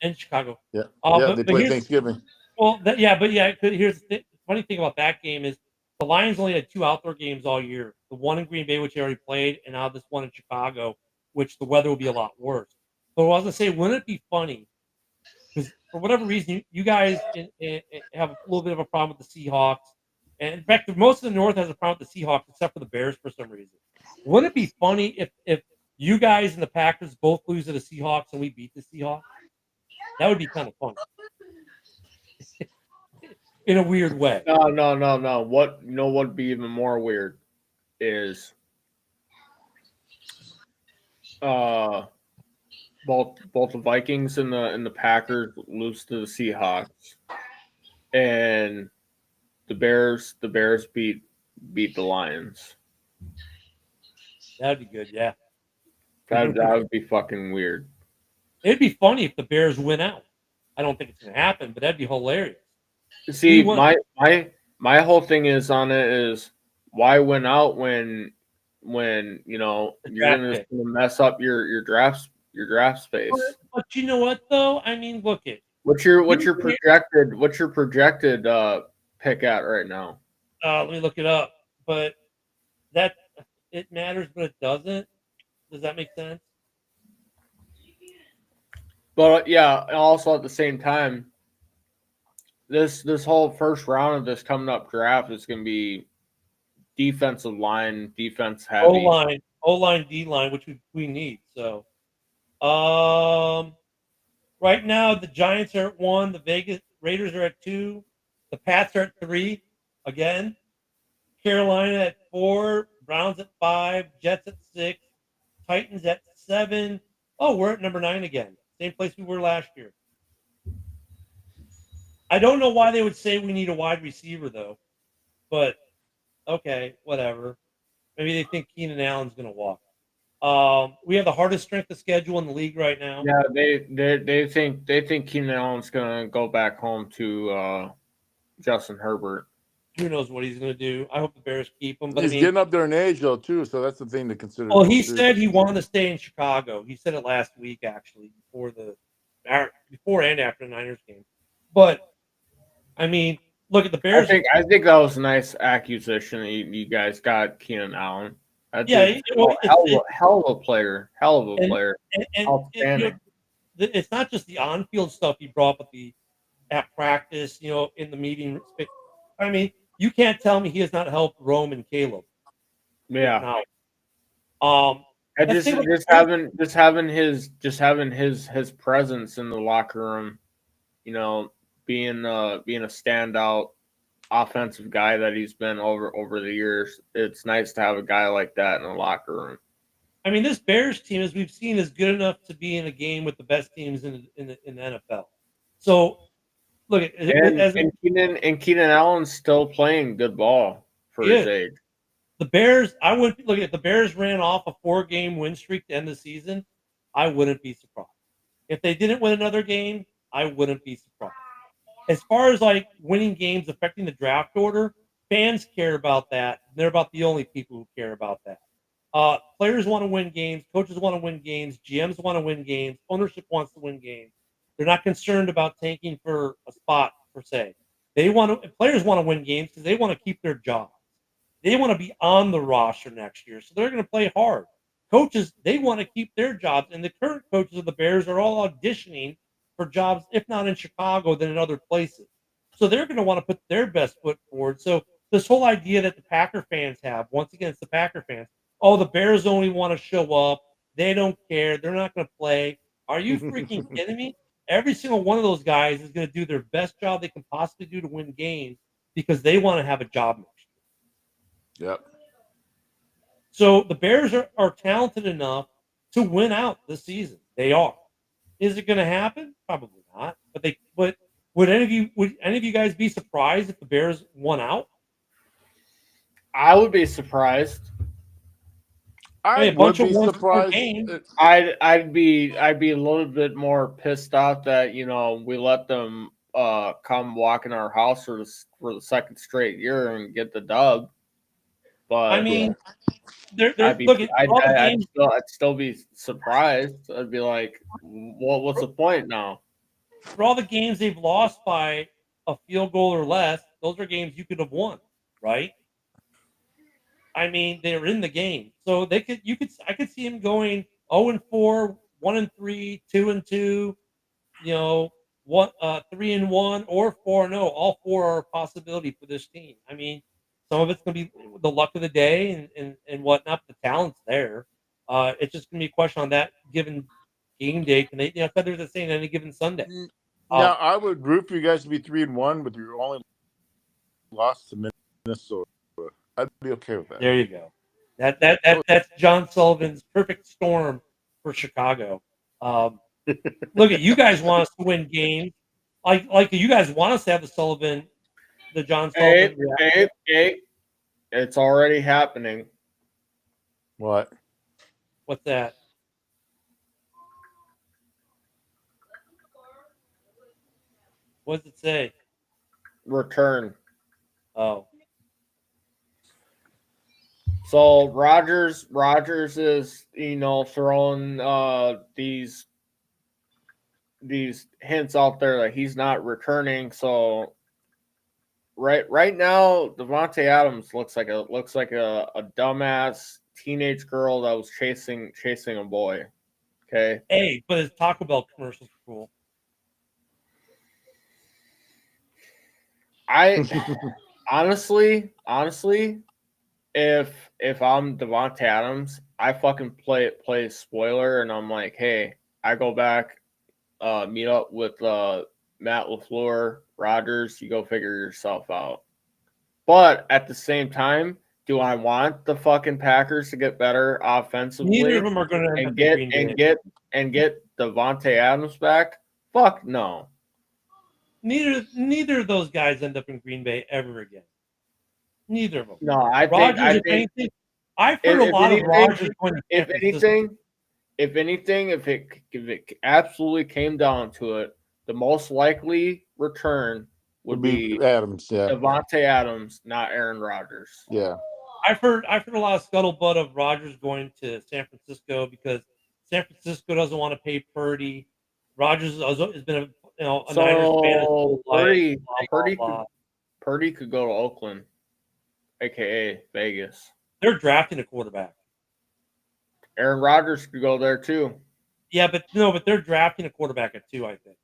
In Chicago. Yeah. But they play Thanksgiving. Well, here's the funny thing about that game is the Lions only had 2 outdoor games all year. The one in Green Bay, which they already played, and now this one in Chicago, which the weather will be a lot worse. But I was going to say, wouldn't it be funny? Because for whatever reason, you guys have a little bit of a problem with the Seahawks. And in fact, most of the North has a problem with the Seahawks, except for the Bears for some reason. Wouldn't it be funny if you guys and the Packers both lose to the Seahawks and we beat the Seahawks? That would be kind of fun. In a weird way. No. What would be even more weird is both the Vikings and the Packers lose to the Seahawks, and the Bears beat the Lions. That'd be good. Yeah, That would be fucking weird. it'd be funny if the Bears win out. I don't think it's gonna happen, but that'd be hilarious. See, won- my whole thing is on it is why win out when you know The you're draft gonna pick. mess up your draft space. But you know what though? I mean, look it. What's your projected pick at right now? Let me look it up. But that it matters, but it doesn't. Does that make sense? But yeah, also at the same time, this whole first round of this coming up draft is going to be defensive line, defense heavy. O line, D line, which we need. So, right now the Giants are at 1, the Vegas Raiders are at 2, the Pats are at 3 again, Carolina at 4, Browns at 5, Jets at 6, Titans at 7. Oh, we're at number 9 again. Same place we were last year. I don't know why they would say we need a wide receiver though, but okay, whatever. Maybe they think Keenan Allen's going to walk. We have the hardest strength of schedule in the league right now. Yeah, they think Keenan Allen's going to go back home to Justin Herbert. Who knows what he's going to do? I hope the Bears keep him. But He's getting up there in age, though, too, so that's the thing to consider. Well, he said he wanted to stay in Chicago. He said it last week, actually, before and after the Niners game. But I mean, look at the Bears. I think that was a nice acquisition. You guys got Keenan Allen. Hell of a player. Outstanding. It's not just the on-field stuff he brought, but at practice, in the meeting. I mean, you can't tell me he has not helped Rome and Caleb. Yeah. Just having his presence in the locker room, being a standout offensive guy that he's been over the years. It's nice to have a guy like that in the locker room. I mean, this Bears team, as we've seen, is good enough to be in a game with the best teams in the NFL. So, look, Keenan Allen's still playing good ball for his age. The Bears, I wouldn't look at the Bears ran off a 4-game win streak to end the season. I wouldn't be surprised if they didn't win another game. I wouldn't be surprised. As far as like winning games affecting the draft order, fans care about that. They're about the only people who care about that. Players want to win games, coaches want to win games, GMs want to win games, ownership wants to win games. They're not concerned about tanking for a spot per se. Players want to win games because they want to keep their jobs. They want to be on the roster next year, so they're going to play hard. Coaches, they want to keep their jobs, and the current coaches of the Bears are all auditioning for jobs, if not in Chicago, then in other places. So they're going to want to put their best foot forward. So this whole idea that the Packer fans have, once again, it's the Packer fans. Oh, the Bears only want to show up. They don't care. They're not going to play. Are you freaking kidding me? Every single one of those guys is going to do their best job they can possibly do to win games because they want to have a job next year. Yep. So the Bears are talented enough to win out this season. They are. Is it going to happen? Probably not. But would any of you guys be surprised if the Bears won out? I would be surprised. I would be surprised. I'd be a little bit more pissed off that we let them come walk in our house for the second straight year and get the dub. But I mean, I'd still be surprised. I'd be like, what's the point now? For all the games they've lost by a field goal or less, those are games you could have won, right? I mean, they're in the game, so I could see him going 0-4, 1-3, 2-2, 3-1, or 4-0. All four are a possibility for this team. I mean, some of it's going to be the luck of the day and whatnot. The talent's there. It's just going to be a question on that given game day. Can they? They're the same any given Sunday. Now, I would root for you guys to be 3-1, but you're only lost to Minnesota. I'd be okay with that. There you go. That's John Sullivan's perfect storm for Chicago. Look at you guys want us to win games. Like you guys want us to have the John Sullivan. Hey, it's already happening. What? What's that? What does it say? Return. Oh, So Rogers is throwing these hints out there that he's not returning. So right now, Devontae Adams looks like a dumbass teenage girl that was chasing a boy. Okay. hey, but his Taco Bell commercials are cool. I honestly, if I'm Devontae Adams, I fucking play spoiler, and I'm like, hey, I go back, meet up with Matt LaFleur, Rodgers. You go figure yourself out. But at the same time, do I want the fucking Packers to get better offensively? Neither of them are going to end up in Green Bay. and get Devontae Adams back? Fuck no. Neither of those guys end up in Green Bay ever again. Neither of them. No, I've heard a lot of Rodgers going to San Francisco. If it absolutely came down to it, the most likely return would be Adams, yeah. Devontae Adams, not Aaron Rodgers. Yeah. I've heard a lot of scuttlebutt of Rodgers going to San Francisco because San Francisco doesn't want to pay Purdy. Rodgers has been a Niners fan his whole life. Purdy could go to Oakland, aka Vegas. They're drafting a quarterback. Aaron Rodgers could go there too. Yeah, but they're drafting a quarterback at 2, I think.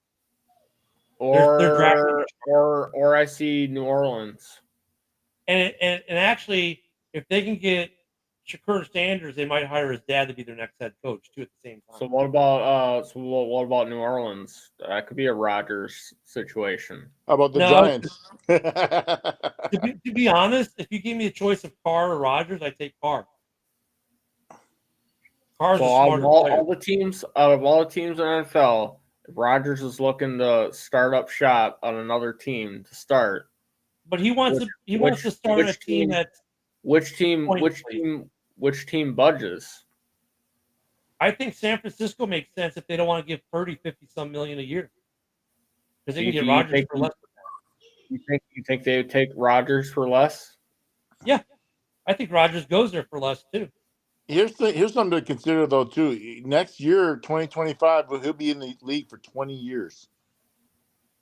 Or I see New Orleans. And actually, if they can get Shakur Sanders, they might hire his dad to be their next head coach too at the same time. So what about New Orleans? That could be a Rodgers situation. How about the Giants? To be honest, if you gave me a choice of Carr or Rodgers, I'd take Carr. Carr's a smarter player. Out of all the teams in the NFL, if Rodgers is looking to start up shop on another team to start. But he wants to start a team that's which team budges? I think San Francisco makes sense if they don't want to give Purdy $50-some million a year. Because they can get Rodgers for less than that. You think they would take Rodgers for less? Yeah. I think Rodgers goes there for less too. Here's something to consider though too. Next year, 2025, he'll be in the league for 20 years.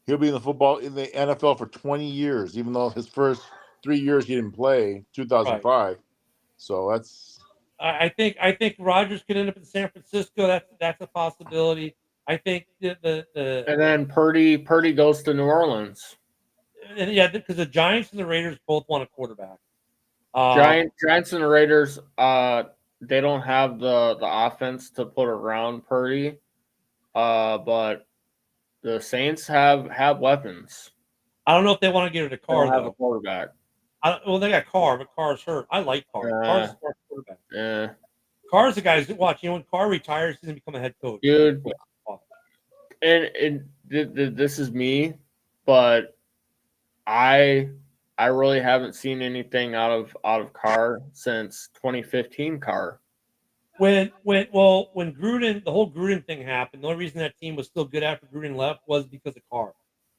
He'll be in the NFL for 20 years, even though his first 3 years he didn't play, 2005. Right. So that's. I think Rodgers could end up in San Francisco. That's a possibility. I think the and then Purdy goes to New Orleans. And yeah, because the Giants and the Raiders both want a quarterback. Giants and the Raiders, they don't have the offense to put around Purdy, but the Saints have weapons. I don't know if they want to get rid of Carr. They don't have a quarterback. They got Carr, but Carr's hurt. I like Carr. Carr's a smart quarterback. Yeah. Carr's the guy who's watch. When Carr retires, he's gonna become a head coach. Dude. And this is me, but I really haven't seen anything out of Carr since 2015 Carr. When Gruden, the whole Gruden thing happened, the only reason that team was still good after Gruden left was because of Carr.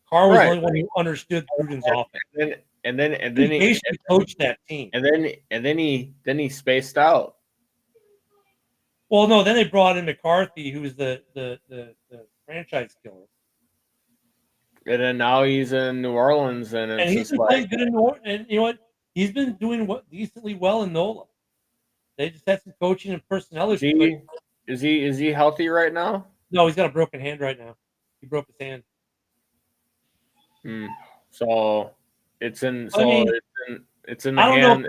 Carr was the only one who understood Gruden's offense. And then he coached that team. And then he spaced out. Well, no, then they brought in McCarthy, who was the franchise killer. And then now he's in New Orleans, and he's been playing good in New Orleans. And you know what? He's been doing decently well in NOLA. They just had some coaching and personnel issues. Is he healthy right now? No, he's got a broken hand right now. He broke his hand. So it's in the hand.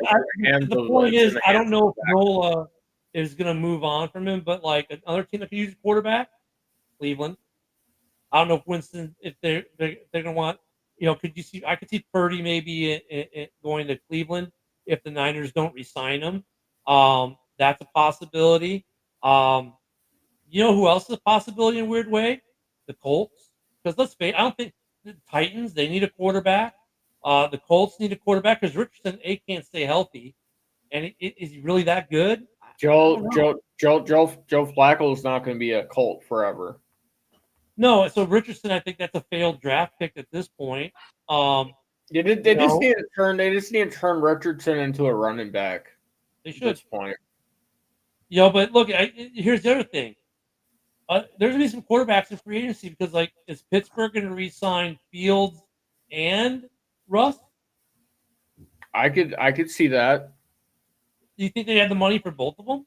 The point is, I don't know if NOLA is going to move on from him, but like another team that could use a quarterback, Cleveland. I don't know if Winston, if they're going to want, could you see? I could see Purdy maybe going to Cleveland if the Niners don't re-sign him. That's a possibility. You know who else is a possibility in a weird way? The Colts. Because let's face it, I don't think the Titans, they need a quarterback. The Colts need a quarterback because Richardson, can't stay healthy. And is he really that good? Joe Flacco is not going to be a Colt forever. No, so Richardson, I think that's a failed draft pick at this point. They just need to turn Richardson into a running back. They At should. this point. But look, here's the other thing. There's gonna be some quarterbacks in free agency because, like, is Pittsburgh going to re-sign Fields and Russ? I could see that. Do you think they have the money for both of them?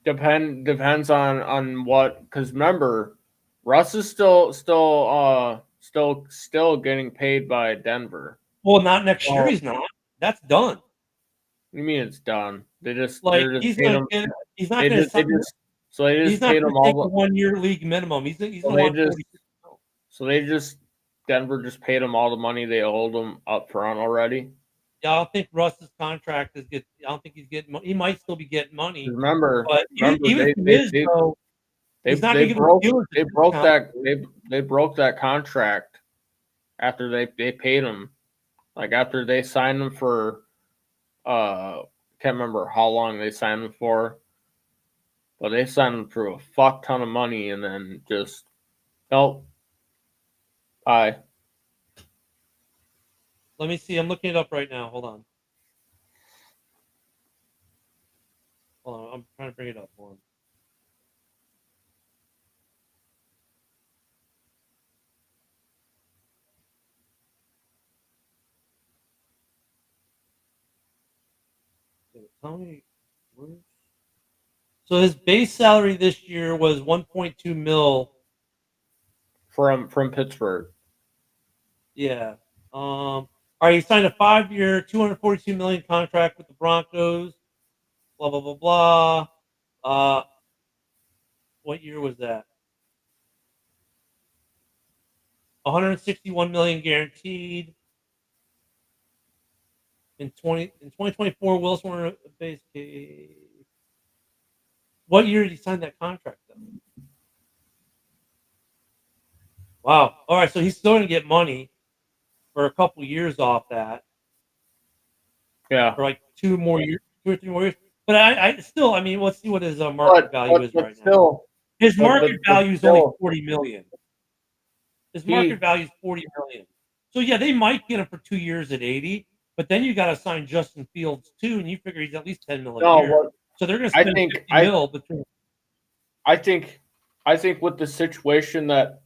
Depends on what, because remember, Russ is still getting paid by Denver. Well, not next year. He's not. That's done. What do you mean it's done? They just Like, they're just he's paid not him. going to. He's not They going just they to. just so they just He's not paid going him to take all a the 1-year league minimum. He's going so to they want just 40. so they just Denver just paid him all the money they owed him up front already. Yeah, I don't think Russ's contract is get. I don't think he's getting. He might still be getting money, Remember, but even if he is, though, he's not going to give him they broke that contract after they paid him. Like after they signed him for can't remember how long they signed him for. But they signed him for a fuck ton of money and then just nope. Bye. Let me see. I'm looking it up right now. Hold on. I'm trying to bring it up. Hold on. Tell me. So his base salary this year was 1.2 mil from Pittsburgh. Yeah. All right. He signed a 5-year, 242 million contract with the Broncos. Blah blah blah blah. What year was that? 161 million guaranteed. In 2024, Wilson won a base case. What year did he sign that contract though? Wow. All right, so he's still going to get money for a couple years off that. Yeah. For like 2 or 3 more years. But I still, I mean, let's see what his market value is right now. His market value is only 40 million. His market value is 40 million. So yeah, they might get him for 2 years at 80, but then you got to sign Justin Fields too, and you figure he's at least 10 million a year. So they're going to spend 50 mil between. I think with the situation that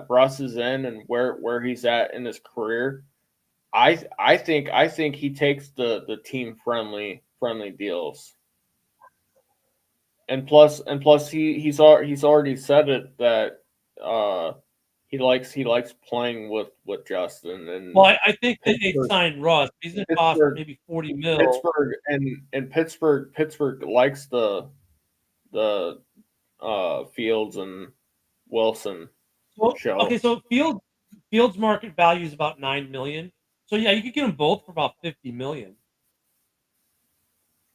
Russ is in and where he's at in his career, I think he takes the team friendly deals. And plus he's already said it that he likes playing with Justin. And well, I think that they signed Russ. He's going to cost maybe 40 mil. Pittsburgh likes the Fields and Wilson show. Okay, so Fields market value is about 9 million. So yeah, you could get them both for about 50 million.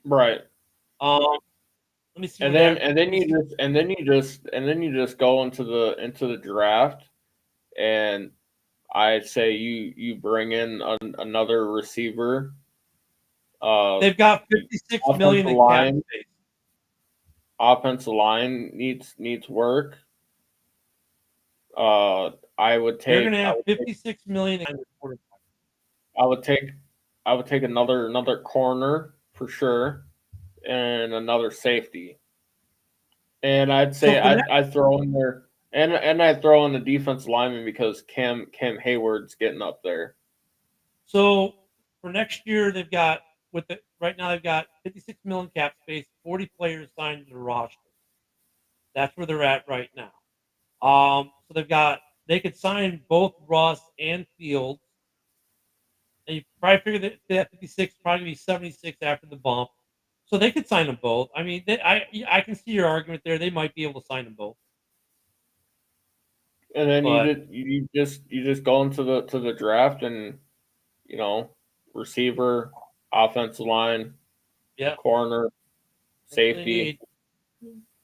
Right. Let me see. And then you just go into the draft, and I'd say you bring in another receiver. They've got 56 million in cap space. Offensive line needs work. I would take. They're going to have 56 million. I would take another corner for sure, and another safety. And I'd say I'd throw in there, and I'd throw in the defense lineman because Cam Hayward's getting up there. So for next year, they've got right now they've got 56 million cap space, 40 players signed to the roster. That's where they're at right now. So they could sign both Russ and Fields. And you probably figure that 56 probably be 76 after the bump. So they could sign them both. I mean, I can see your argument there. They might be able to sign them both. And then you just go into the draft and receiver, offensive line, corner, safety,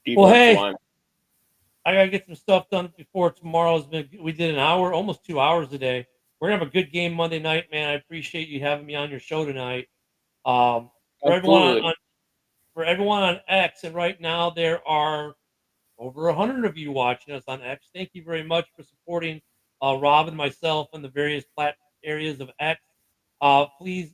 defensive line. I gotta get some stuff done before tomorrow's been. We did an hour, almost 2 hours a day. We're gonna have a good game Monday night, man. I appreciate you having me on your show tonight. Oh for everyone Absolutely. on X, and right now there are over 100 of you watching us on X. Thank you very much for supporting Rob and myself in the various areas of X. Please,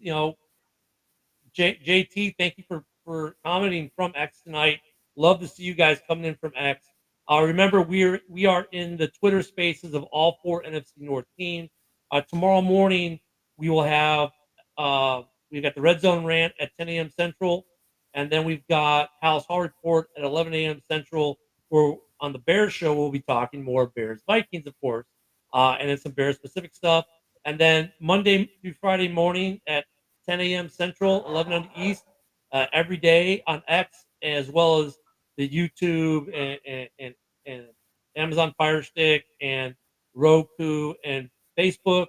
JT, thank you for commenting from X tonight. Love to see you guys coming in from X. Remember, we are in the Twitter spaces of all 4 NFC North teams. Tomorrow morning we will have we've got the Red Zone rant at 10 a.m. Central, and then we've got House Hall Report at 11 a.m. Central. Where on the Bears show we'll be talking more Bears Vikings, of course, and then some Bears specific stuff. And then Monday through Friday morning at 10 a.m. Central, 11 on the East, every day on X, as well as the YouTube and Amazon Fire Stick and Roku and Facebook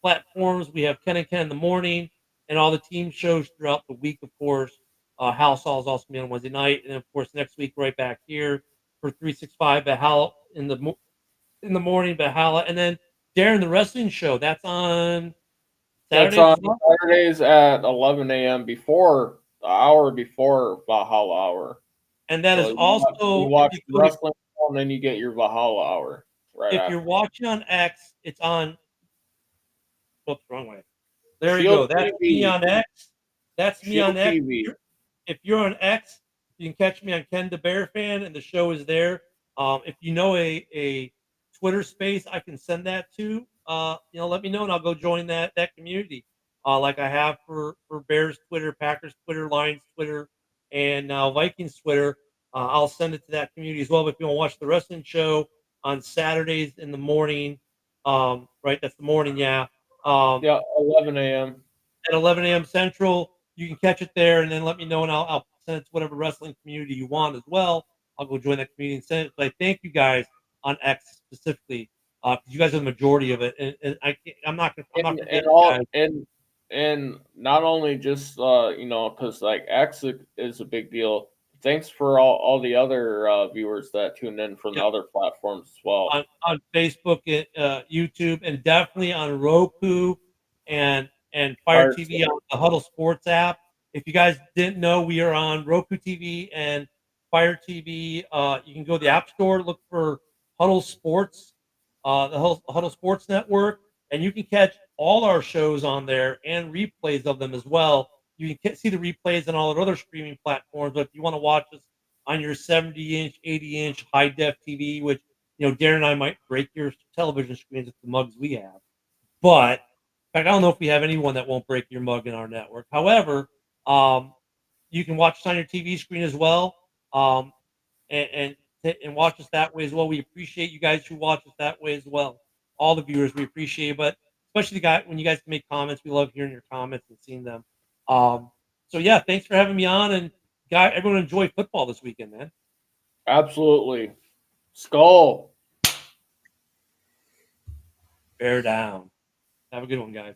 platforms. We have Ken and Ken in the morning and all the team shows throughout the week, of course. House Hall is also me on Wednesday night. And, of course, next week right back here for 365 Valhalla in the morning, Valhalla. And then Darren, the wrestling show, that's on That's Saturdays on as well? Saturdays at 11 a.m. before the hour before Valhalla hour. And that So is you also watch the wrestling show, and then you get your Valhalla hour right if after. you're watching on X, it's on. Whoops, wrong way. There you Shield go. That's TV. me on X. That's me Shield on X. TV. If you're on X, you can catch me on Ken the Bear Fan, and the show is there. If you know a Twitter space, I can send that to. Let me know, and I'll go join that community. Like I have for Bears Twitter, Packers Twitter, Lions Twitter, and now Vikings Twitter. I'll send it to that community as well. But if you want to watch the wrestling show on Saturdays in the morning, right? That's the morning, yeah. Yeah, 11 a.m. At 11 a.m. Central. You can catch it there, and then let me know, and I'll send it to whatever wrestling community you want as well. I'll go join that community and send it. But I thank you guys on X specifically because you guys are the majority of it, and I'm not And forgetting you all guys. and not only just because like X is a big deal. Thanks for all the other viewers that tune in from the Yep. other platforms as well. on Facebook, and YouTube, and definitely on Roku and Fire Fire TV on the Huddle Sports app. If you guys didn't know, we are on Roku TV and Fire TV. You can go to the App Store, look for Huddle Sports, the Huddle Sports Network, and you can catch all our shows on there and replays of them as well. You can see the replays on all the other streaming platforms. But if you want to watch us on your 70-inch, 80-inch high def TV, which Darren and I might break your television screens with the mugs we have. But in fact, I don't know if we have anyone that won't break your mug in our network. However, you can watch us on your TV screen as well, and watch us that way as well. We appreciate you guys who watch us that way as well. All the viewers, we appreciate it, but especially when you guys can make comments. We love hearing your comments and seeing them. So yeah, thanks for having me on, and everyone enjoy football this weekend, man. Absolutely. Skol. Bear down. Have a good one, guys.